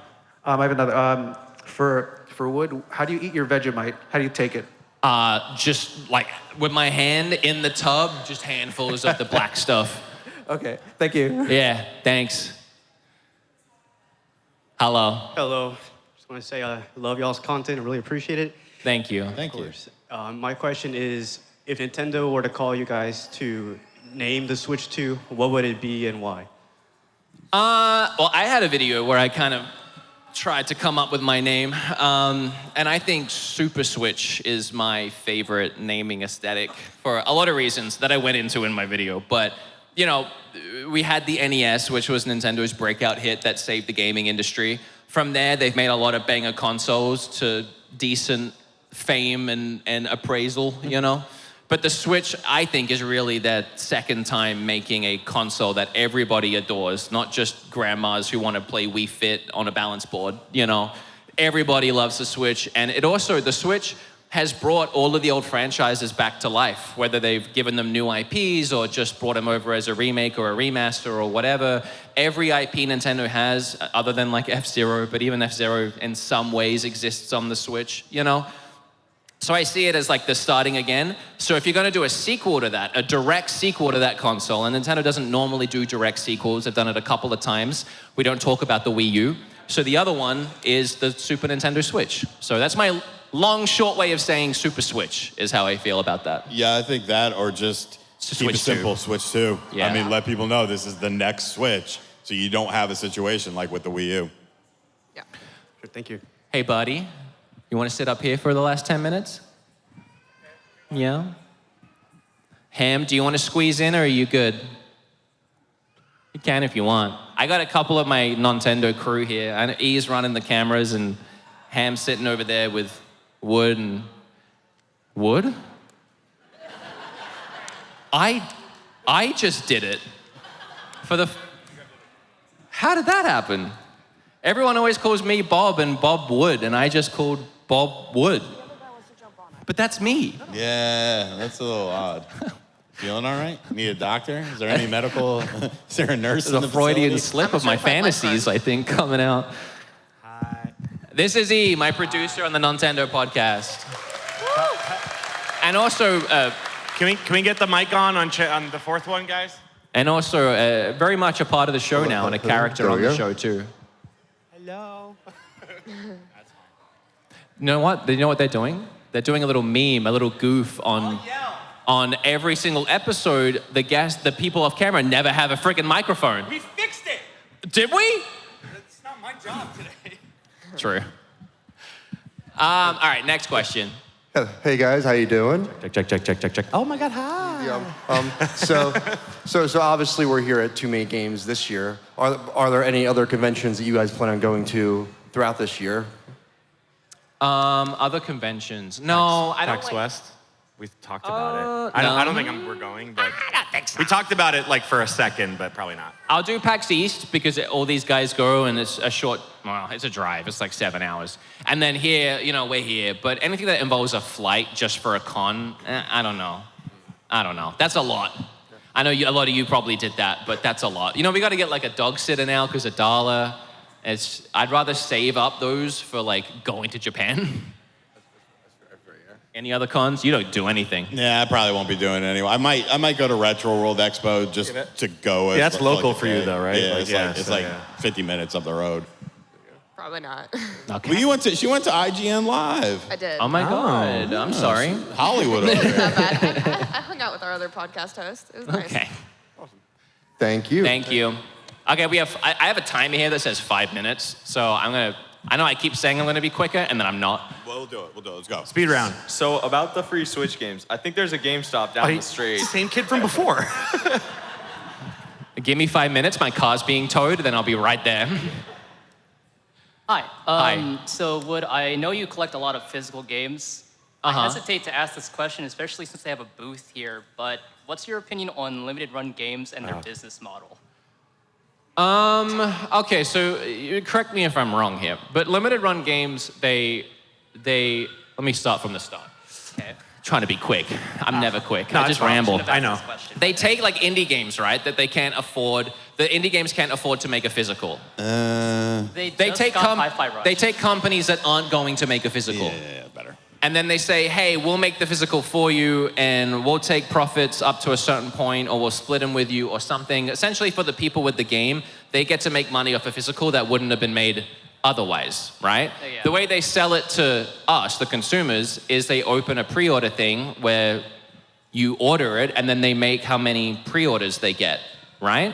Speaker 19: I have another. For Wood, how do you eat your Vegemite? How do you take it?
Speaker 1: Just like with my hand in the tub, just handfuls of the black stuff.
Speaker 19: Okay, thank you.
Speaker 1: Yeah, thanks. Hello.
Speaker 20: Hello. Just want to say I love y'all's content. I really appreciate it.
Speaker 1: Thank you.
Speaker 2: Thank you.
Speaker 20: My question is, if Nintendo were to call you guys to name the Switch 2, what would it be and why?
Speaker 1: Well, I had a video where I kind of tried to come up with my name, and I think Super Switch is my favorite naming aesthetic for a lot of reasons that I went into in my video. But, you know, we had the NES, which was Nintendo's breakout hit that saved the gaming industry. From there, they've made a lot of banger consoles to decent fame and appraisal, you know? But the Switch, I think, is really that second time making a console that everybody adores, not just grandmas who want to play Wii Fit on a balance board, you know? Everybody loves the Switch, and the Switch has brought all of the old franchises back to life, whether they've given them new IPs or just brought them over as a remake or a remaster or whatever. Every IP Nintendo has, other than like F-Zero, but even F-Zero in some ways exists on the Switch, you know? So I see it as like the starting again. So if you're gonna do a sequel to that, a direct sequel to that console, and Nintendo doesn't normally do direct sequels, they've done it a couple of times. We don't talk about the Wii U. So the other one is the Super Nintendo Switch. So that's my long, short way of saying Super Switch is how I feel about that.
Speaker 2: Yeah, I think that, or just keep it simple, Switch 2.
Speaker 1: Yeah.
Speaker 2: I mean, let people know this is the next Switch, so you don't have a situation like with the Wii U.
Speaker 20: Sure, thank you.
Speaker 1: Hey, buddy, you want to sit up here for the last 10 minutes? Yeah? Ham, do you want to squeeze in, or are you good? You can if you want. I got a couple of my Nontendo crew here. And E's running the cameras, and Ham's sitting over there with Wood and... Wood? I just did it. How did that happen? Everyone always calls me Bob and Bob Wood, and I just called Bob Wood. But that's me.
Speaker 2: Yeah, that's a little odd. Feeling all right? Need a doctor? Is there any medical? Is there a nurse in the
Speaker 1: There's a Freudian
Speaker 2: facility?
Speaker 1: slip of my fantasies, I think, coming out. Hi. This is E, my producer on the Nontendo Podcast. And also,
Speaker 8: Can we get the mic on the fourth one, guys?
Speaker 1: and also very much a part of the show now and a character on the show too.
Speaker 8: Hello.
Speaker 1: You know what? You know what they're doing? They're doing a little meme, a little goof on every single episode. The people off camera never have a freaking microphone.
Speaker 8: We fixed it.
Speaker 1: Did we?
Speaker 8: That's not my job today.
Speaker 1: True. All right, next question.
Speaker 21: Hey guys, how you doing?
Speaker 1: Check.
Speaker 21: Oh my God, hi. So obviously we're here at 2Main Games this year. Are there any other conventions that you guys plan on going to throughout this year?
Speaker 1: Other conventions. No, I don't
Speaker 4: PAX
Speaker 1: like...
Speaker 4: West. We've talked about it.
Speaker 1: no.
Speaker 4: I don't think we're going, but we talked about it like for a second, but probably not.
Speaker 1: I'll do PAX East because all these guys go and it's a short, well, it's a drive. It's like 7 hours. And then here, you know, we're here. But anything that involves a flight just for a con, I don't know. That's a lot. I know a lot of you probably did that, but that's a lot. You know, we got to get like a dog sitter now because $1. I'd rather save up those for like going to Japan. Any other cons? You don't do anything.
Speaker 2: Yeah, I probably won't be doing it anyway. I might go to Retro World Expo just to go.
Speaker 4: Yeah, that's local for you though, right?
Speaker 2: Yeah, it's like 50 minutes up the road.
Speaker 3: Probably not.
Speaker 1: Okay.
Speaker 2: Well, she went to IGN Live.
Speaker 3: I did.
Speaker 1: Oh my God, I'm sorry.
Speaker 2: Hollywood over there.
Speaker 3: Not bad. I hung out with our other podcast host. It was nice.
Speaker 1: Okay.
Speaker 21: Thank you.
Speaker 1: Thank you. Okay, I have a timer here that says 5 minutes, so I know I keep saying I'm gonna be quicker, and then I'm not.
Speaker 2: Well, we'll do it. Let's go.
Speaker 4: Speed round.
Speaker 6: So about the free Switch games, I think there's a GameStop down the street.
Speaker 4: Same kid from before.
Speaker 1: Give me 5 minutes, my car's being towed, then I'll be right there.
Speaker 22: Hi.
Speaker 1: Hi.
Speaker 22: So I know you collect a lot of physical games. I hesitate to ask this question, especially since they have a booth here, but what's your opinion on limited run games and their business model?
Speaker 1: Okay, so correct me if I'm wrong here, but limited run games, they let me start from the start.
Speaker 22: Okay.
Speaker 1: Trying to be quick. I'm never quick.
Speaker 4: No,
Speaker 1: I just ramble.
Speaker 4: I know.
Speaker 1: They take like indie games, right? That they can't afford. The indie games can't afford to make a physical.
Speaker 22: They take Hi-Fi Rush.
Speaker 1: They take companies that aren't going to make a physical.
Speaker 2: Yeah, better.
Speaker 1: And then they say, hey, we'll make the physical for you and we'll take profits up to a certain point or we'll split them with you or something. Essentially for the people with the game, they get to make money off a physical that wouldn't have been made otherwise, right?
Speaker 22: Yeah.
Speaker 1: The way they sell it to us, the consumers, is they open a pre-order thing where you order it and then they make how many pre-orders they get, right?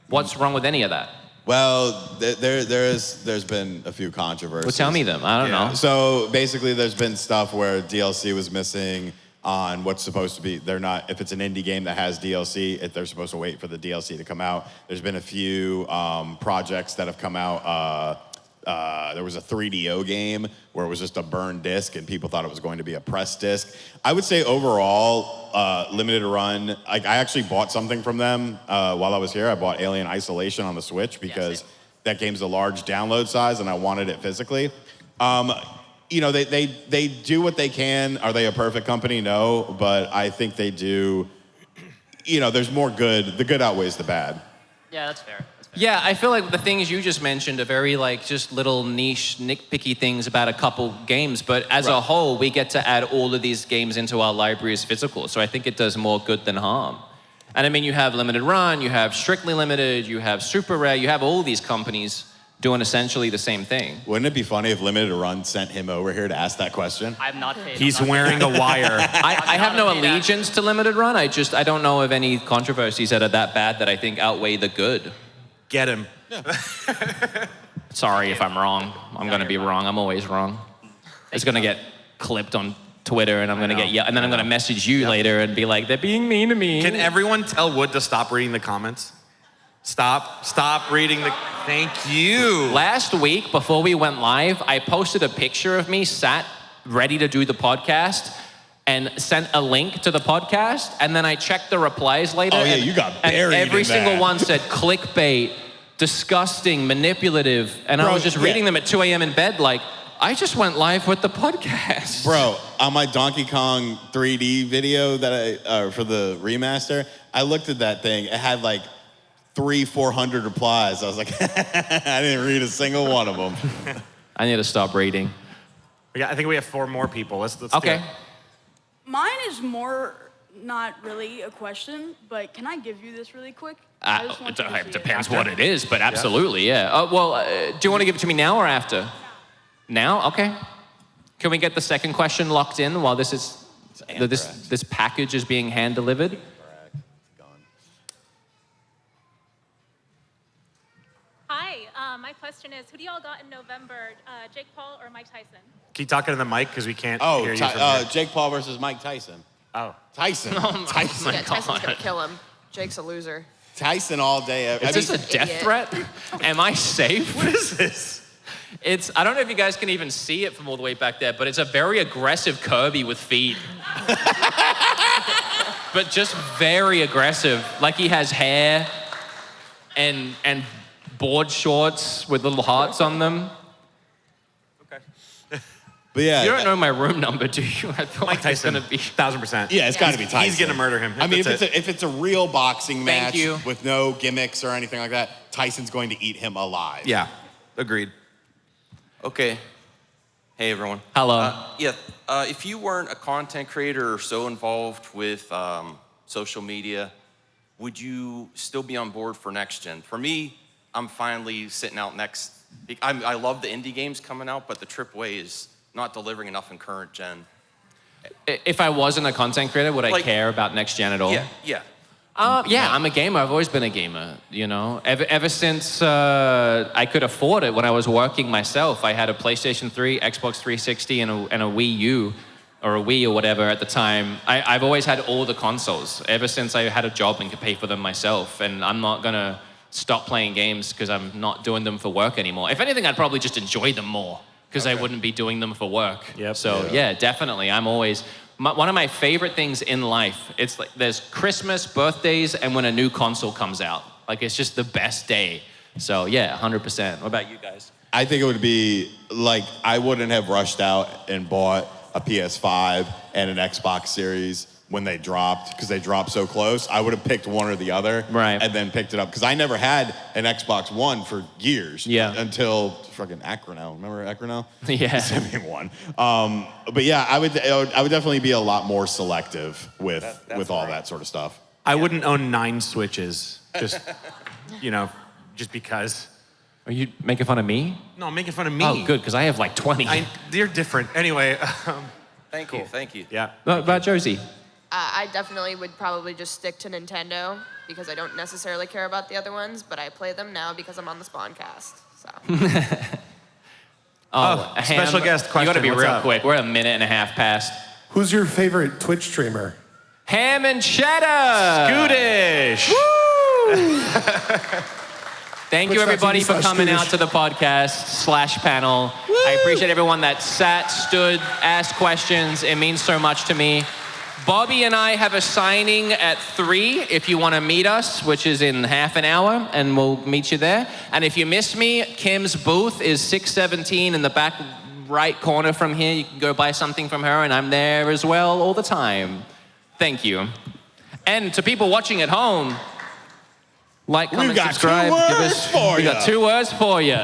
Speaker 1: What's wrong with any of that?
Speaker 2: Well, there's been a few controversies.
Speaker 1: Well, tell me them. I don't know.
Speaker 2: So basically, there's been stuff where DLC was missing on what's supposed to be. They're not. If it's an indie game that has DLC, they're supposed to wait for the DLC to come out. There's been a few projects that have come out. There was a 3DO game where it was just a burned disc and people thought it was going to be a pressed disc. I would say overall, limited run, I actually bought something from them while I was here. I bought Alien Isolation on the Switch because that game's a large download size and I wanted it physically. You know, they do what they can. Are they a perfect company? No, but I think they do, you know, there's more good. The good outweighs the bad.
Speaker 22: Yeah, that's fair.
Speaker 1: Yeah, I feel like the things you just mentioned are very like just little niche, nitpicky things about a couple games, but as a whole, we get to add all of these games into our library as physical, so I think it does more good than harm. And I mean, you have limited run, you have strictly limited, you have super rare, you have all these companies doing essentially the same thing.
Speaker 2: Wouldn't it be funny if Limited Run sent him over here to ask that question?
Speaker 22: I'm not paid.
Speaker 4: He's wearing a wire.
Speaker 1: I have no allegiance to limited run, I don't know of any controversies that are that bad that I think outweigh the good.
Speaker 4: Get him.
Speaker 1: Sorry if I'm wrong. I'm going to be wrong. I'm always wrong. It's going to get clipped on Twitter and I'm going to get and then I'm going to message you later and be like, they're being mean to me.
Speaker 4: Can everyone tell Wood to stop reading the comments? Stop reading the, thank you.
Speaker 1: Last week, before we went live, I posted a picture of me sat ready to do the podcast and sent a link to the podcast, and then I checked the replies later.
Speaker 2: Oh yeah,
Speaker 1: and,
Speaker 2: you got
Speaker 1: and
Speaker 2: buried
Speaker 1: every
Speaker 2: in
Speaker 1: single
Speaker 2: that.
Speaker 1: one said clickbait, disgusting, manipulative, and I was just reading them at 2 a.m. in bed like, I just went live with the podcast.
Speaker 2: Bro, on my Donkey Kong 3D video that for the remaster, I looked at that thing. It had like 400 replies. I was like, I didn't read a single one of them.
Speaker 1: I need to stop reading.
Speaker 4: I think we have 4 more people. Let's do it.
Speaker 23: Mine is more not really a question, but can I give you this really quick? I just want you to see
Speaker 1: It depends what it is, but absolutely, yeah. Do you want to give it to me now or after? Now? Okay. Can we get the second question locked in while this is this package is being hand delivered?
Speaker 24: Hi, my question is, who do y'all got in November, Jake Paul or Mike Tyson?
Speaker 4: Keep talking to the mic because we can't hear you from here.
Speaker 2: Jake Paul versus Mike Tyson.
Speaker 4: Oh.
Speaker 2: Tyson. Tyson.
Speaker 3: Yeah, Tyson's gonna kill him. Jake's a loser.
Speaker 2: Tyson all day.
Speaker 1: Is this a death threat? Am I safe?
Speaker 4: What is this?
Speaker 1: I don't know if you guys can even see it from all the way back there, but it's a very aggressive Kirby with feet. But just very aggressive. Like he has hair and board shorts with little hearts on them.
Speaker 2: But yeah,
Speaker 1: you don't know my room number, do you? I thought
Speaker 4: Mike Tyson,
Speaker 1: it's gonna be
Speaker 4: 1000%.
Speaker 2: Yeah, it's got to be Tyson.
Speaker 4: He's gonna murder him.
Speaker 2: I mean,
Speaker 4: That's
Speaker 2: if it's a real boxing match
Speaker 1: you.
Speaker 2: with no gimmicks or anything like that, Tyson's going to eat him alive.
Speaker 4: Yeah, agreed.
Speaker 5: Okay. Hey, everyone.
Speaker 1: Hello.
Speaker 5: If you weren't a content creator or so involved with social media, would you still be on board for next gen? For me, I'm finally sitting out next. I love the indie games coming out, but the AAA is not delivering enough in current gen.
Speaker 1: If I wasn't a content creator, would I care about next gen at all?
Speaker 5: Yeah.
Speaker 1: I'm a gamer. I've always been a gamer, you know. Ever since I could afford it when I was working myself. I had a PlayStation 3, Xbox 360, and a Wii U, or a Wii or whatever at the time. I've always had all the consoles, ever since I had a job and could pay for them myself. And I'm not going to stop playing games because I'm not doing them for work anymore. If anything, I'd probably just enjoy them more because I wouldn't be doing them for work. So yeah, definitely. I'm always... one of my favorite things in life, it's like there's Christmas, birthdays, and when a new console comes out. Like, it's just the best day. So, yeah, 100%. What about you guys?
Speaker 2: I think it would be, like, I wouldn't have rushed out and bought a PS5 and an Xbox Series when they dropped, because they dropped so close. I would have picked one or the other, and then picked it up. Because I never had an Xbox One for years, until fucking Acrono. Remember Acrono?
Speaker 1: Yeah.
Speaker 2: He sent me one. But yeah, I would definitely be a lot more selective with all that sort of stuff.
Speaker 4: I wouldn't own 9 Switches, just, just because.
Speaker 1: Are you making fun of me?
Speaker 4: No, I'm making fun of me.
Speaker 1: Oh, good, because I have like 20.
Speaker 4: They're different. Anyway.
Speaker 5: Thank you.
Speaker 4: Yeah.
Speaker 1: What about Josie?
Speaker 3: I definitely would probably just stick to Nintendo because I don't necessarily care about the other ones, but I play them now because I'm on the Spawncast. So.
Speaker 4: Special guest question.
Speaker 1: You gotta be
Speaker 4: What's
Speaker 1: real
Speaker 4: up?
Speaker 1: quick. We're a minute and a half past.
Speaker 7: Who's your favorite Twitch streamer?
Speaker 1: Ham and Cheddar!
Speaker 4: Scootish!
Speaker 1: Thank you, everybody, for coming out to the podcast / panel. I appreciate everyone that sat, stood, asked questions. It means so much to me. Bobby and I have a signing at 3 if you want to meet us, which is in half an hour, and we'll meet you there. And if you miss me, Kim's booth is 617 in the back right corner from here. You can go buy something from her, and I'm there as well all the time. Thank you. And to people watching at home, like, comment, subscribe. We got 2 words for you.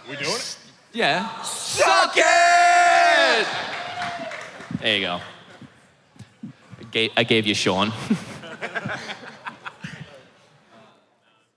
Speaker 2: We doing it?
Speaker 1: Yeah.
Speaker 2: Suck it!
Speaker 1: There you go. I gave you Sean.